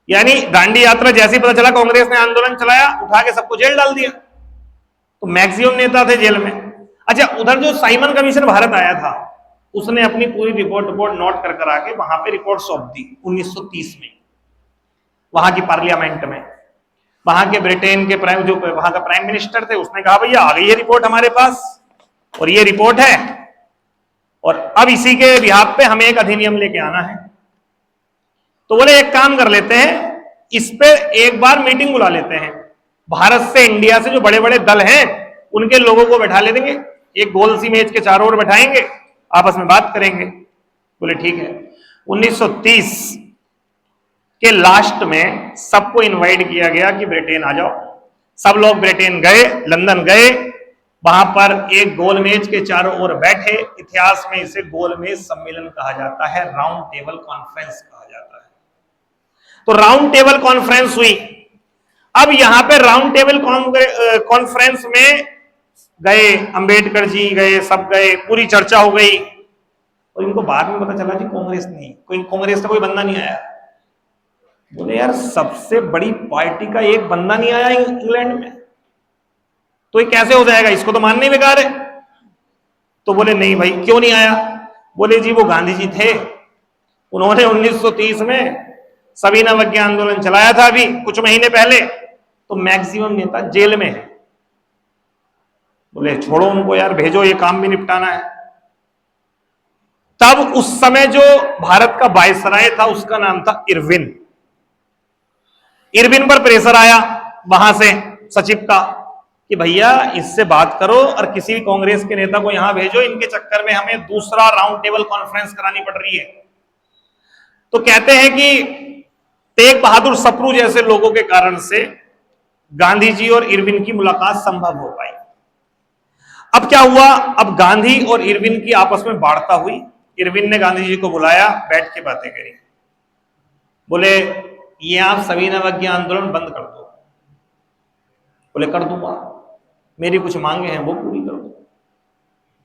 यानी दांडी यात्रा जैसे ही पता चला कांग्रेस ने आंदोलन चलाया, उठा के सबको जेल डाल दिया। तो मैक्सिमम नेता थे जेल में। अच्छा, उधर जो साइमन कमीशन भारत आया था, उसने अपनी पूरी रिपोर्ट नोट कर आके वहां पे रिपोर्ट सौंप दी 1930 में, वहां की पार्लियामेंट में। वहां के ब्रिटेन के जो वहां का प्राइम मिनिस्टर थे, उसने कहा भैया आ गई ये रिपोर्ट हमारे पास, और ये रिपोर्ट है, और अब इसी के बिहाफ पे हमें एक अधिनियम लेके आना है। तो बोले एक काम कर लेते हैं, इस पे एक बार मीटिंग बुला लेते हैं। भारत से, इंडिया से जो बड़े बड़े दल हैं उनके लोगों को बैठा ले देंगे, एक गोल सी मेज के चारों ओर बैठाएंगे, आपस में बात करेंगे। बोले ठीक है। 1930 के लास्ट में सबको इनवाइट किया गया कि ब्रिटेन आ जाओ। सब लोग ब्रिटेन गए, लंदन गए, वहां पर एक गोलमेज के चारों ओर बैठे। इतिहास में इसे गोलमेज सम्मेलन कहा जाता है, राउंड टेबल कॉन्फ्रेंस कहा जाता है। तो राउंड टेबल कॉन्फ्रेंस हुई। अब यहां पे राउंड टेबल कॉन्फ्रेंस में गए, अंबेडकर जी गए, सब गए, पूरी चर्चा हो गई। और इनको बाद में पता चला कि कांग्रेस का कोई बंदा नहीं आया। बोले यार सबसे बड़ी पार्टी का एक बंदा नहीं आया इंग्लैंड में, तो ये कैसे हो जाएगा, इसको तो मानने ही बेकार है। तो बोले नहीं भाई क्यों नहीं आया? बोले जी वो गांधी जी थे, उन्होंने 1930 में सविनय अवज्ञा आंदोलन चलाया था अभी कुछ महीने पहले, तो मैक्सिमम नेता जेल में है। बोले छोड़ो उनको यार, भेजो, ये काम भी निपटाना है। तब उस समय जो भारत का वायसराय था उसका नाम था इरविन। इरविन पर प्रेशर आया वहां से सचिव का कि भैया इससे बात करो और किसी भी कांग्रेस के नेता को यहां भेजो, इनके चक्कर में हमें दूसरा राउंड टेबल कॉन्फ्रेंस करानी पड़ रही है। तो कहते हैं कि तेग बहादुर सप्रू जैसे लोगों के कारण से गांधी जी और इरविन की मुलाकात संभव हो पाई। अब क्या हुआ, अब गांधी और इरविन की आपस में वार्ता हुई। इरविन ने गांधी जी को बुलाया, बैठ के बातें करी। बोले ये आप सविनय अवज्ञा आंदोलन बंद कर दो। बोले कर दूंगा, मेरी कुछ मांगे हैं वो पूरी कर दो।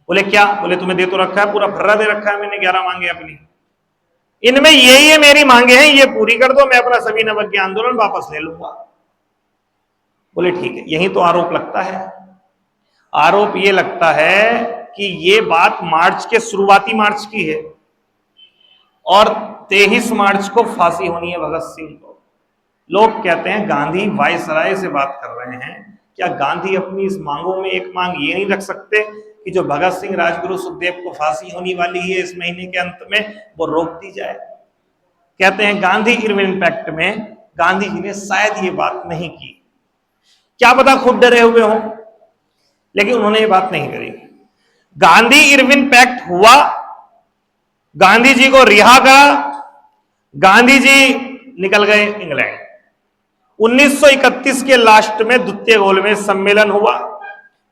बोले क्या? बोले तुम्हें दे तो रखा है, पूरा फर्रा दे रखा है मैंने, 11 मांगे अपनी, इनमें ये मेरी मांगे हैं, ये पूरी कर दो, मैं अपना सविनय अवज्ञा आंदोलन वापस ले लूंगा। बोले ठीक है। यही तो आरोप लगता है। आरोप ये लगता है कि ये बात मार्च के शुरुआती मार्च की है और 23 मार्च को फांसी होनी है भगत सिंह को। लोग कहते हैं गांधी वायसराय से बात कर रहे हैं, क्या गांधी अपनी इस मांगों में एक मांग ये नहीं रख सकते कि जो भगत सिंह राजगुरु सुखदेव को फांसी होने वाली है इस महीने के अंत में, वो रोक दी जाए? कहते हैं गांधी इरविन पैक्ट में गांधी जी ने शायद ये बात नहीं की, क्या पता खुद डरे हुए हों, लेकिन उन्होंने ये बात नहीं करी। गांधी इरविन पैक्ट हुआ, गांधी जी को रिहा करा, गांधी जी निकल गए इंग्लैंड। 1931 के लास्ट में द्वितीय गोलमेज सम्मेलन हुआ।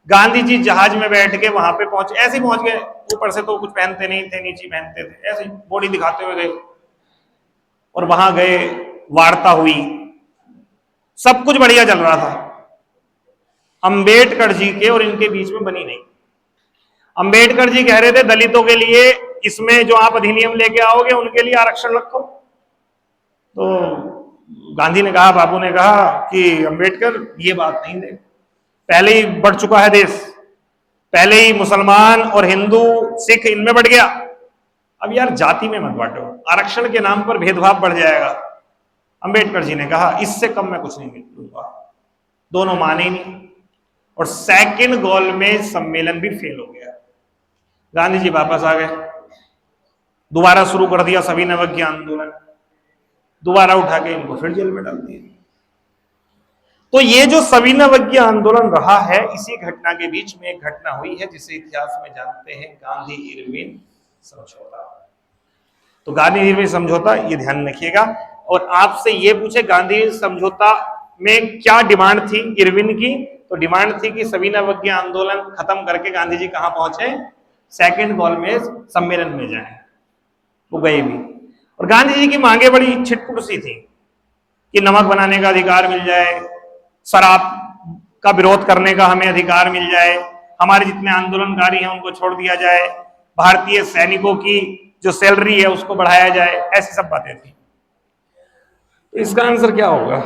गांधी जी जहाज में बैठ के वहां पे पहुंचे, ऐसे ही पहुंच गए, ऊपर से तो कुछ पहनते नहीं थे, नीचे पहनते थे, ऐसे बॉडी दिखाते हुए गए और वहां गए, वार्ता हुई, सब कुछ बढ़िया चल रहा था। अंबेडकर जी के और इनके बीच में बनी नहीं। अंबेडकर जी कह रहे थे दलितों के लिए इसमें जो आप अधिनियम लेके आओगे उनके लिए आरक्षण रखो। तो गांधी ने कहा, बाबू ने कहा कि अंबेडकर ये बात नहीं दे, पहले ही बढ़ चुका है देश, पहले ही मुसलमान और हिंदू सिख इनमें बढ़ गया, अब यार जाति में मत बांटो, आरक्षण के नाम पर भेदभाव बढ़ जाएगा। अंबेडकर जी ने कहा इससे कम मैं कुछ नहीं दूंगा। दोनों माने ही नहीं और सेकंड गोलमेज सम्मेलन भी फेल हो गया। गांधी जी वापस आ गए, दोबारा शुरू कर दिया सविनय अवज्ञा आंदोलन, दोबारा उठा के इनको फिर जेल में डाल दिया। तो ये जो सविनय अवज्ञा आंदोलन रहा है, इसी घटना के बीच में एक घटना हुई है जिसे इतिहास में जानते हैं गांधी इरविन समझौता। तो गांधी इरविन समझौता ये ध्यान रखिएगा। और आपसे ये पूछे गांधी समझौता में क्या डिमांड थी इरविन की, तो डिमांड थी कि सविनय अवज्ञा आंदोलन खत्म करके गांधी जी कहां पहुंचे? सेकंड गोलमेज सम्मेलन में जाए। वो गए भी। और गांधी जी की मांगे बड़ी छिटपुट सी थी कि नमक बनाने का अधिकार मिल जाए, शराब का विरोध करने का हमें अधिकार मिल जाए, हमारे जितने आंदोलनकारी हैं उनको छोड़ दिया जाए, भारतीय सैनिकों की जो सैलरी है उसको बढ़ाया जाए, ऐसी सब बातें थी। तो इसका आंसर क्या होगा?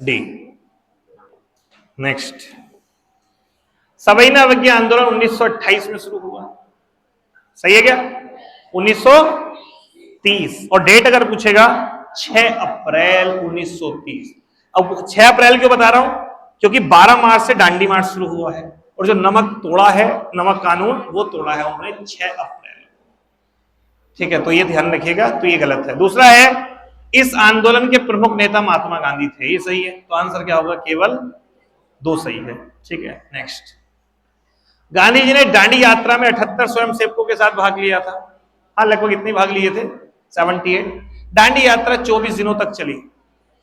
डी। नेक्स्ट, सविनय अवज्ञा आंदोलन 1928 में शुरू हुआ, सही है क्या? 1930। और डेट अगर पूछेगा 6 अप्रैल 1930। अब 6 अप्रैल क्यों बता रहा हूं? क्योंकि 12 मार्च से दांडी मार्च शुरू हुआ है और जो नमक तोड़ा है, नमक कानून, वो तोड़ा है उन्होंने 6 अप्रैल। ठीक है, तो ये ध्यान रखिएगा। तो ये गलत है। दूसरा है, इस आंदोलन के प्रमुख नेता महात्मा गांधी थे, ये सही है। तो आंसर क्या होगा? केवल 2 सही है। ठीक है, नेक्स्ट, गांधी जी ने दांडी यात्रा में 78 स्वयंसेवकों के साथ भाग लिया था। हाँ, लगभग इतने भाग लिए थे, 78। दांडी यात्रा 24 दिनों तक चली।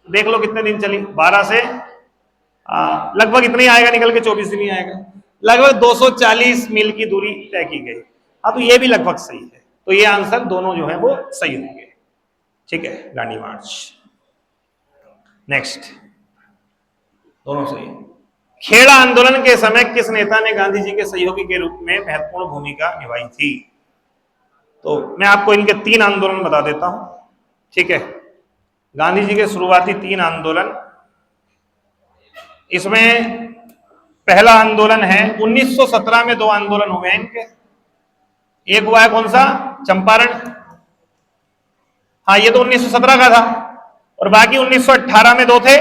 देख लो कितने दिन चली, 12 से लगभग इतना ही आएगा, निकल के 24 दिन ही आएगा। लगभग 240 मील की दूरी तय की गई। हाँ, तो ये भी लगभग सही है। तो ये आंसर दोनों जो है वो सही होंगे। ठीक है, दांडी मार्च। नेक्स्ट, दोनों सही है। खेड़ा आंदोलन के समय किस नेता ने गांधी जी के सहयोगी के रूप में महत्वपूर्ण भूमिका निभाई थी? तो मैं आपको इनके 3 आंदोलन बता देता हूं। ठीक है, गांधी जी के शुरुआती 3 आंदोलन, इसमें पहला आंदोलन है 1917 में 2 आंदोलन हुए इनके। एक हुआ है कौन सा? चंपारण। हाँ, ये तो 1917 का था, और बाकी 1918 में दो थे,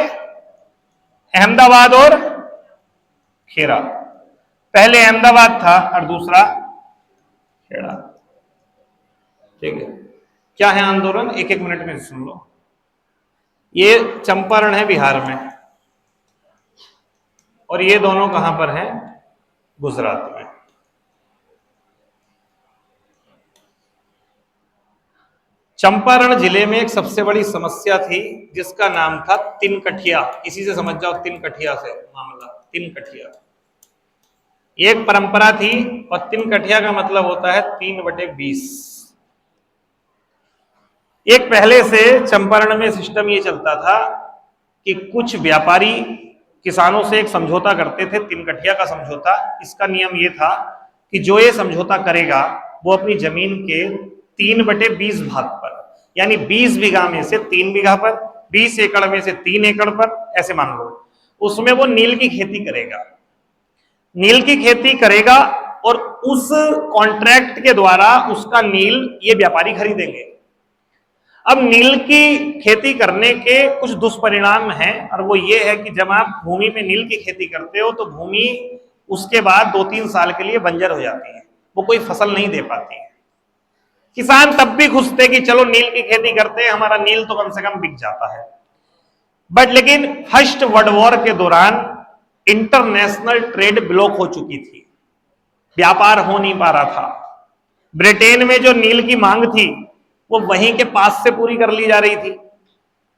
अहमदाबाद और खेड़ा। पहले अहमदाबाद था और दूसरा खेड़ा। ठीक है, क्या है आंदोलन, एक एक मिनट में सुन लो। ये चंपारण है बिहार में, और ये दोनों कहां पर हैं, गुजरात में। चंपारण जिले में एक सबसे बड़ी समस्या थी जिसका नाम था तिनकठिया। इसी से समझ जाओ, तिनकठिया से मामला, तिनकठिया एक परंपरा थी, और तिनकठिया का मतलब होता है 3/20। एक पहले से चंपारण में सिस्टम ये चलता था कि कुछ व्यापारी किसानों से एक समझौता करते थे, तिनकठिया का समझौता। इसका नियम ये था कि जो ये समझौता करेगा वो अपनी जमीन के 3/20 भाग पर, यानी 20 बीघा में से 3 बीघा पर, 20 एकड़ में से 3 एकड़ पर, ऐसे मान लो, उसमें वो नील की खेती करेगा। नील की खेती करेगा और उस कॉन्ट्रैक्ट के द्वारा उसका नील ये व्यापारी खरीदेंगे। अब नील की खेती करने के कुछ दुष्परिणाम हैं, और वो ये है कि जब आप भूमि में नील की खेती करते हो तो भूमि उसके बाद 2-3 साल के लिए बंजर हो जाती है, वो कोई फसल नहीं दे पाती है। किसान तब भी खुश थे कि चलो नील की खेती करते हैं, हमारा नील तो कम से कम बिक जाता है। बट लेकिन फर्स्ट वर्ल्ड वॉर के दौरान इंटरनेशनल ट्रेड ब्लॉक हो चुकी थी, व्यापार हो नहीं पा रहा था। ब्रिटेन में जो नील की मांग थी वो वहीं के पास से पूरी कर ली जा रही थी,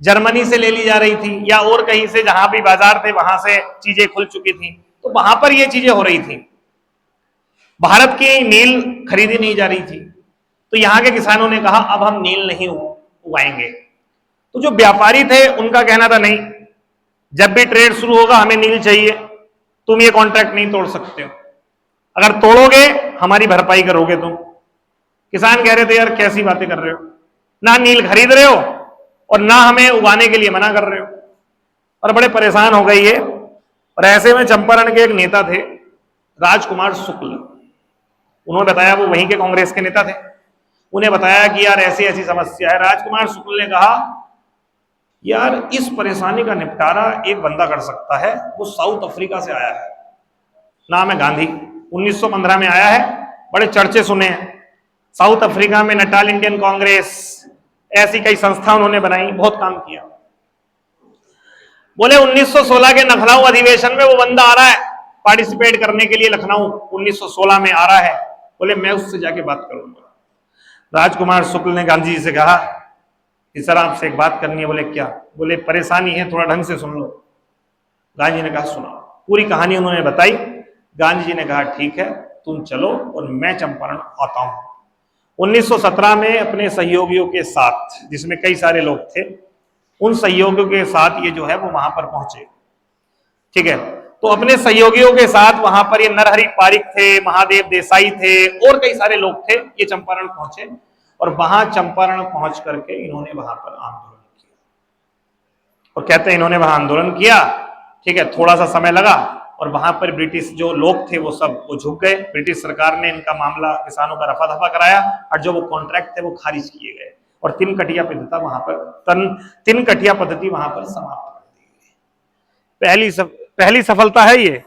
जर्मनी से ले ली जा रही थी, या और कहीं से जहां भी बाजार थे वहां से चीजें खुल चुकी थी, तो वहां पर ये चीजें हो रही थी। भारत की नील खरीदी नहीं जा रही थी, तो यहां के किसानों ने कहा अब हम नील नहीं उगाएंगे। तो जो व्यापारी थे उनका कहना था नहीं, जब भी ट्रेड शुरू होगा हमें नील चाहिए, तुम ये कॉन्ट्रैक्ट नहीं तोड़ सकते हो, अगर तोड़ोगे हमारी भरपाई करोगे तुम। किसान कह रहे थे यार कैसी बातें कर रहे हो, ना नील खरीद रहे हो और ना हमें उगाने के लिए मना कर रहे हो, और बड़े परेशान हो गई है। और ऐसे में चंपारण के एक नेता थे राजकुमार शुक्ल, उन्होंने बताया, वो वहीं के कांग्रेस के नेता थे, उन्हें बताया कि यार ऐसी ऐसी समस्या है। राजकुमार शुक्ल ने कहा यार इस परेशानी का निपटारा एक बंदा कर सकता है, वो साउथ अफ्रीका से आया है, नाम है गांधी, 1915 में आया है, बड़े चर्चे सुने हैं। साउथ अफ्रीका में नटाल इंडियन कांग्रेस, ऐसी कई संस्था उन्होंने बनाई, बहुत काम किया। बोले 1916 के लखनऊ अधिवेशन में वो बंदा आ रहा है पार्टिसिपेट करने के लिए, लखनऊ 1916 में आ रहा है, बोले मैं उससे जाके बात करूंगा। राजकुमार शुक्ल ने गांधी जी से कहा कि सर आपसे एक बात करनी है। बोले क्या? बोले परेशानी है, थोड़ा ढंग से सुन लो। गांधी जी ने कहा सुनाओ। पूरी कहानी उन्होंने बताई। गांधी जी ने कहा ठीक है तुम चलो और मैं चंपारण आता हूं। 1917 में अपने सहयोगियों के साथ, जिसमें कई सारे लोग थे, उन सहयोगियों के साथ ये जो है वो वहां पर पहुंचे। ठीक है, तो अपने सहयोगियों के साथ वहां पर ये नरहरि पारिक थे, महादेव देसाई थे, और कई सारे लोग थे, ये चंपारण पहुंचे, और वहां चंपारण पहुंच करके इन्होंने वहां पर आंदोलन किया। और कहते हैं इन्होंने वहां आंदोलन किया, ठीक है, थोड़ा सा समय लगा, और वहां पर ब्रिटिश जो लोग थे वो सब वो झुक गए। ब्रिटिश सरकार ने इनका मामला किसानों का रफा दफा कराया, और जो वो कॉन्ट्रैक्ट थे वो खारिज किए गए, और तिनकठिया पद्धति वहां पर तिनकठिया पद्धति वहां पर समाप्त कर दी गई। पहली सफलता है ये।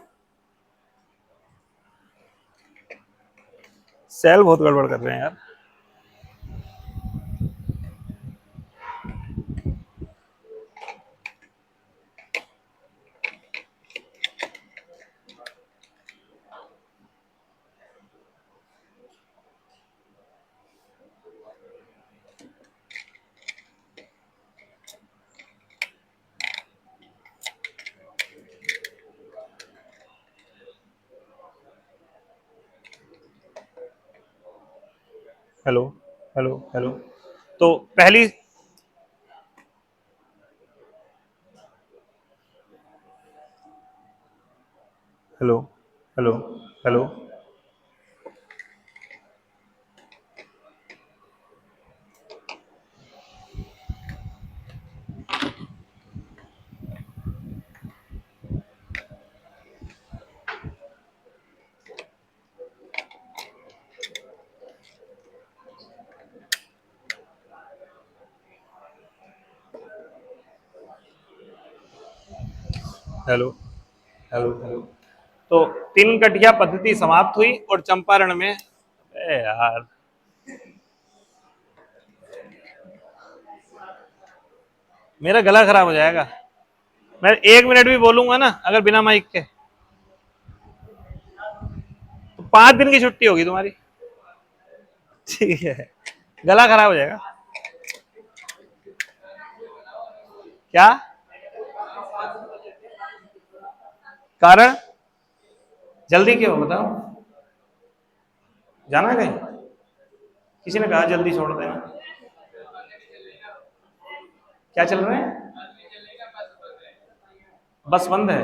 सेल बहुत गड़बड़ कर रहे हैं यार। Hello hello hello. तो पहली, hello hello hello. Hello hello hello. तो तीन कटिया पद्धति समाप्त हुई और चंपारण में, यार मेरा गला खराब हो जाएगा। मैं 1 मिनट भी बोलूंगा ना अगर बिना माइक के, तो 5 दिन की छुट्टी होगी तुम्हारी। ठीक है, गला खराब हो जाएगा। क्या कारण? जल्दी क्यों बताओ? जाना है कहीं? किसी ने कहा जल्दी छोड़ देना? क्या चल रहा है? बस बंद है?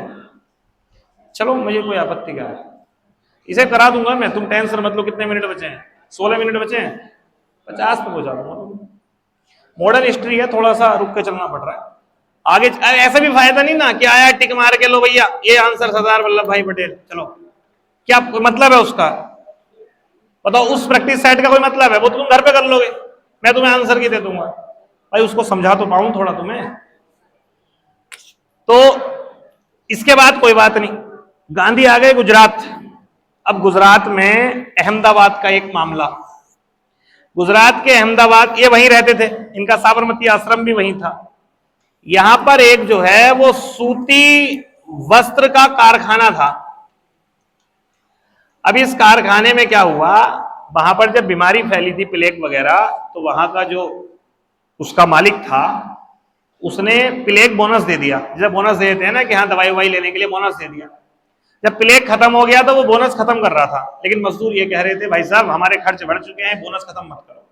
चलो मुझे कोई आपत्ति क्या है, इसे करा दूंगा मैं, तुम टेंशन मत लो। कितने मिनट बचे हैं? 16 मिनट बचे हैं, 50 पे पहुंचा दूंगा। मॉडर्न हिस्ट्री है, थोड़ा सा रुक के चलना पड़ रहा है आगे। ऐसा भी फायदा नहीं ना कि आया टिक मार के लो भैया ये आंसर सरदार वल्लभ भाई पटेल, चलो। क्या मतलब है उसका? बताओ, उस प्रैक्टिस सेट का कोई मतलब है? वो तुम घर पे कर लोगे, मैं तुम्हें आंसर की दे दूंगा। भाई उसको समझा तो पाऊं थोड़ा तुम्हें। तो इसके बाद कोई बात नहीं, गांधी आ गए गुजरात। अब गुजरात में अहमदाबाद का एक मामला। गुजरात के अहमदाबाद, ये वहीं रहते थे, इनका साबरमती आश्रम भी वहीं था। यहां पर एक जो है वो सूती वस्त्र का कारखाना था। अब इस कारखाने में क्या हुआ, वहां पर जब बीमारी फैली थी प्लेग वगैरह, तो वहां का जो उसका मालिक था उसने प्लेग बोनस दे दिया। जब बोनस देते हैं ना कि हाँ दवाई ववाई लेने के लिए बोनस दे दिया। जब प्लेग खत्म हो गया तो वो बोनस खत्म कर रहा था, लेकिन मजदूर ये कह रहे थे भाई साहब हमारे खर्च बढ़ चुके हैं, बोनस खत्म मत करो।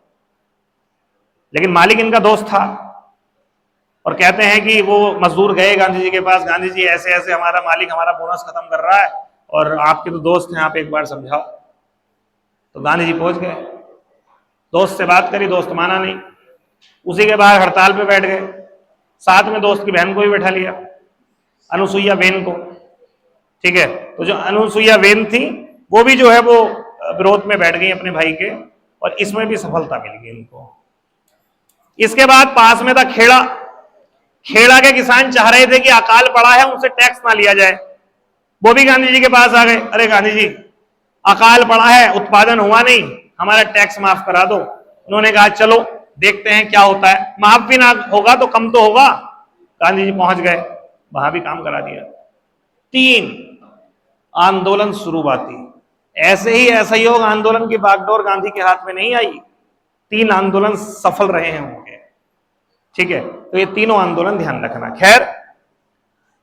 लेकिन मालिक इनका दोस्त था और कहते हैं कि वो मजदूर गए गांधी जी के पास, गांधी जी ऐसे ऐसे हमारा मालिक हमारा बोनस खत्म कर रहा है और आपके तो दोस्त हैं, आप एक बार समझाओ। तो गांधी जी पहुंच गए, दोस्त से बात करी, दोस्त माना नहीं। उसी के बाद हड़ताल पे बैठ गए, साथ में दोस्त की बहन को भी बैठा लिया, अनुसुईया बेन को। ठीक है, तो जो अनुसुईया बेन थी वो भी जो है वो विरोध में बैठ गई अपने भाई के, और इसमें भी सफलता मिल गई इनको। इसके बाद पास में था खेड़ा। खेड़ा के किसान चाह रहे थे कि अकाल पड़ा है उनसे टैक्स ना लिया जाए। वो भी गांधी जी के पास आ गए, अरे गांधी जी अकाल पड़ा है, उत्पादन हुआ नहीं, हमारा टैक्स माफ करा दो। उन्होंने कहा चलो देखते हैं क्या होता है, माफ भी ना होगा तो कम तो होगा। गांधी जी पहुंच गए, वहां भी काम करा दिया। 3 आंदोलन शुरुआती, ऐसे ही असहयोग आंदोलन की बागडोर गांधी के हाथ में नहीं आई। 3 आंदोलन सफल रहे हैं होंगे। ठीक है, तो ये तीनों आंदोलन ध्यान रखना। खैर,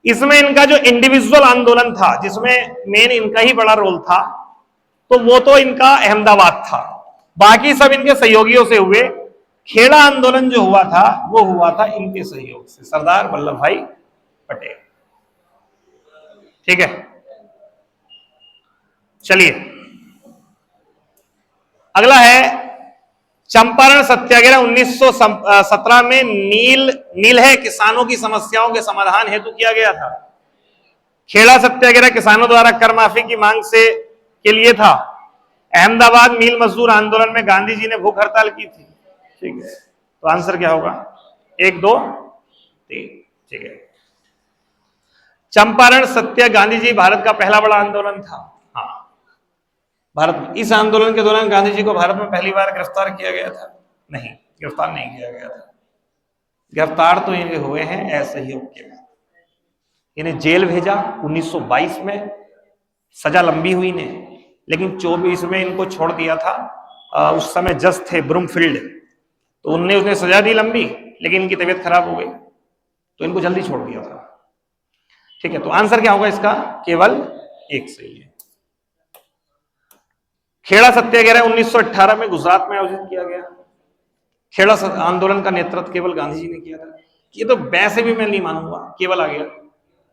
इसमें इनका जो इंडिविजुअल आंदोलन था जिसमें मेन इनका ही बड़ा रोल था, तो वो तो इनका अहमदाबाद था, बाकी सब इनके सहयोगियों से हुए। खेड़ा आंदोलन जो हुआ था वो हुआ था इनके सहयोग से, सरदार वल्लभ भाई पटेल। ठीक है, चलिए अगला है चंपारण सत्याग्रह 1917 में नील है किसानों की समस्याओं के समाधान हेतु किया गया था। खेड़ा सत्याग्रह किसानों द्वारा कर माफी की मांग से के लिए था। अहमदाबाद मील मजदूर आंदोलन में गांधी जी ने भूख हड़ताल की थी। ठीक है, तो आंसर क्या होगा? 1 2 3। ठीक है, चंपारण सत्या गांधी जी भारत का पहला बड़ा आंदोलन था। हाँ, भारत में इस आंदोलन के दौरान गांधी जी को भारत में पहली बार गिरफ्तार किया गया था? नहीं, गिरफ्तार नहीं किया गया था। गिरफ्तार तो इन्हें हुए हैं असहयोग के बाद, इन्हें जेल भेजा 1922 में, सजा लंबी हुई ने, लेकिन 24 में इनको छोड़ दिया था। उस समय जज थे ब्रूमफील्ड, तो उन्हें सजा दी लंबी, लेकिन इनकी तबीयत खराब हो गई तो इनको जल्दी छोड़ दिया था। ठीक है, तो आंसर क्या होगा इसका? केवल 1 सही है। खेड़ा सत्याग्रह 1918 में गुजरात में आयोजित किया गया। खेड़ा आंदोलन का नेतृत्व केवल गांधी जी ने किया था। ये तो वैसे भी मैं नहीं मानूंगा, केवल आ गया।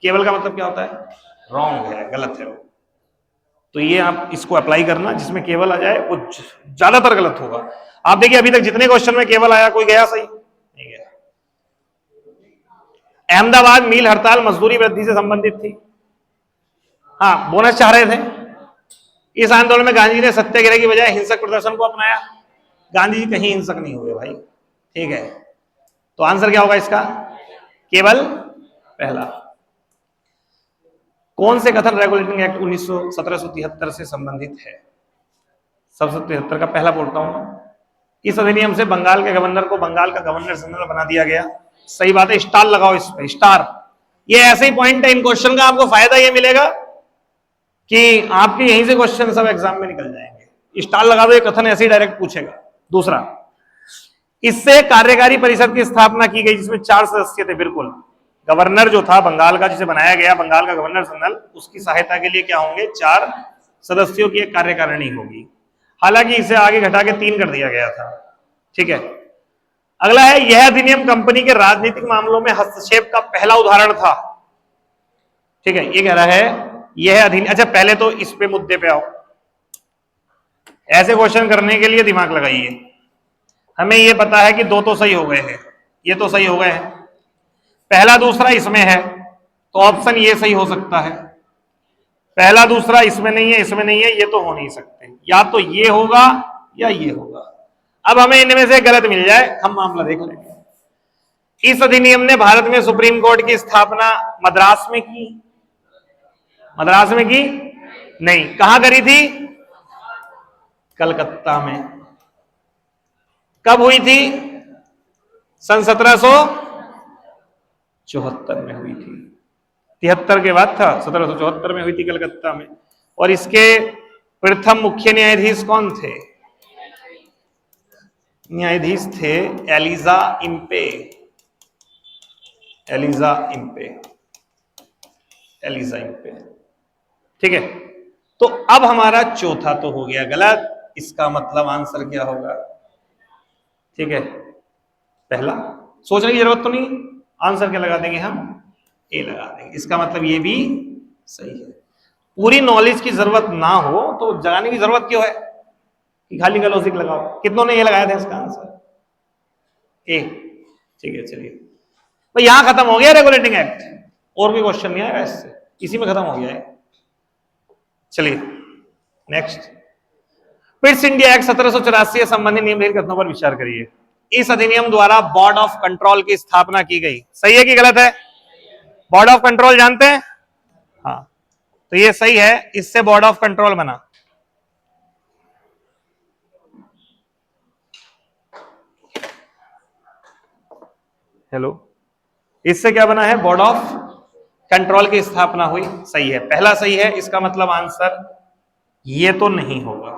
केवल का मतलब क्या होता है? रॉन्ग है, गलत है वो। तो ये आप इसको अप्लाई करना, जिसमें केवल आ जाए वो ज्यादातर गलत होगा। आप देखिए अभी तक जितने क्वेश्चन में केवल आया कोई गया सही नहीं गया। अहमदाबाद मील हड़ताल मजदूरी वृद्धि से संबंधित थी। हाँ, बोनस चाह रहे थे। इस आंदोलन में गांधी जी ने सत्याग्रह की बजाय हिंसक प्रदर्शन को अपनाया। गांधी जी कहीं हिंसक नहीं हुए भाई। ठीक है, तो आंसर क्या होगा इसका? केवल पहला। कौन से कथन रेगुलेटिंग एक्ट 1773 से संबंधित है? 1773 का पहला बोलता हूं, इस अधिनियम से बंगाल के गवर्नर को बंगाल का गवर्नर जनरल बना दिया गया। सही बात है, स्टार लगाओ इस पे, स्टार। ये ऐसे ही पॉइंट है इन क्वेश्चन का, आपको फायदा ये मिलेगा कि आपके यहीं से क्वेश्चन सब एग्जाम में निकल जाएंगे। स्टार लगा दो, ये कथन ऐसे ही डायरेक्ट पूछेगा। दूसरा, इससे कार्यकारी परिषद की स्थापना की गई जिसमें 4 सदस्य थे। बिल्कुल, गवर्नर जो था बंगाल का, जिसे बनाया गया बंगाल का गवर्नर जनरल, उसकी सहायता के लिए क्या होंगे? 4 सदस्यों की एक कार्यकारिणी होगी। हालांकि इसे आगे घटा के 3 कर दिया गया था। ठीक है, अगला है, यह अधिनियम कंपनी के राजनीतिक मामलों में हस्तक्षेप का पहला उदाहरण था। ठीक है, ये कह रहा है यह अधिनियम। अच्छा, पहले तो इस पे मुद्दे पे आओ। ऐसे क्वेश्चन करने के लिए दिमाग लगाइए। हमें यह पता है कि 2 तो सही हो गए हैं, ये तो सही हो गए हैं, पहला दूसरा इसमें है, तो ऑप्शन ये सही हो सकता है। पहला दूसरा इसमें नहीं है, इसमें नहीं है, ये तो हो नहीं सकते, या तो ये होगा या ये होगा। अब हमें इनमें से गलत मिल जाए, हम मामला देख लेंगे। इस अधिनियम ने भारत में सुप्रीम कोर्ट की स्थापना मद्रास में की? मद्रास में की नहीं, कहां करी थी? कलकत्ता में। कब हुई थी? सन 1774 में हुई थी। 73 के बाद था, 1774 में हुई थी कलकत्ता में। और इसके प्रथम मुख्य न्यायाधीश कौन थे? न्यायाधीश थे Elijah Impey. Elijah Impey, Elijah Impey. ठीक है, तो अब हमारा चौथा तो हो गया गलत, इसका मतलब आंसर क्या होगा? ठीक है, पहला सोचने की जरूरत तो नहीं, आंसर क्या लगा देंगे हम? ए लगा देंगे। इसका मतलब ये भी सही है। पूरी नॉलेज की जरूरत ना हो तो जगाने की जरूरत क्यों है कि खाली गलौसिक लगाओ। कितनों ने ये लगाया था इसका आंसर? ए। ठीक है, चलिए भाई, यहां खत्म हो गया रेगुलेटिंग एक्ट, और भी क्वेश्चन नहीं आएगा इससे, इसी में खत्म हो गया है। चलिए नेक्स्ट, पिट्स इंडिया एक्ट 1784 से संबंधित निम्नलिखित कथनों पर विचार करिए। इस अधिनियम द्वारा बोर्ड ऑफ कंट्रोल की स्थापना की गई। सही है कि गलत है? बोर्ड ऑफ कंट्रोल जानते हैं? हाँ, तो ये सही है, इससे बोर्ड ऑफ कंट्रोल बना। हेलो, इससे क्या बना है? बोर्ड ऑफ कंट्रोल की स्थापना हुई। सही है, पहला सही है। इसका मतलब आंसर ये तो नहीं होगा।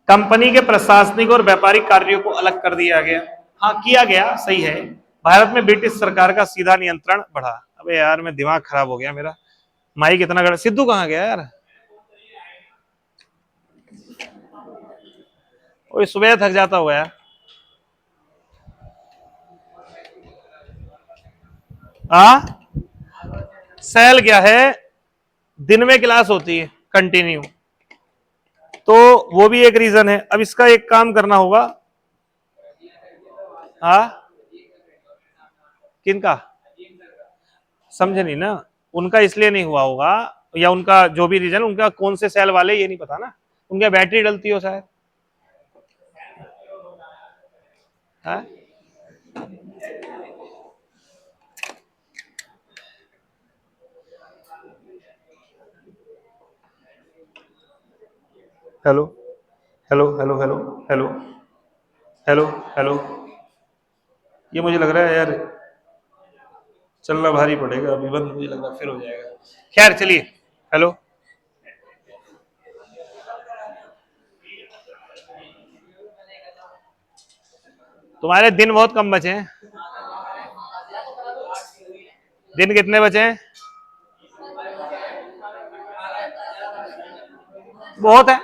कंपनी के प्रशासनिक और व्यापारिक कार्यों को अलग कर दिया गया। हाँ, किया गया, सही है। भारत में ब्रिटिश सरकार का सीधा नियंत्रण बढ़ा। अबे यार, मैं दिमाग खराब हो गया मेरा, माइक इतना गड़ा। सिद्धू कहाँ गया यार? वो सुबह थक जाता हुआ यार। सेल क्या है? दिन में क्लास होती है कंटिन्यू, तो वो भी एक रीजन है। अब इसका एक काम करना होगा। किनका? समझे नहीं ना, उनका इसलिए नहीं हुआ होगा, या उनका जो भी रीजन, उनका कौन से सेल वाले ये नहीं पता ना, उनके बैटरी डलती हो शायद। Hello hello hello hello hello hello hello, ये मुझे लग रहा है यार चलना भारी पड़ेगा, अभी बंद मुझे लग रहा है फिर हो जाएगा। खैर चलिए, हेलो, तुम्हारे दिन बहुत कम बचे हैं। दिन कितने बचे हैं? बहुत है।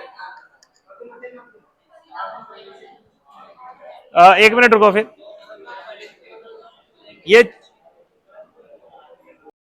1 मिनट रुको फिर। ये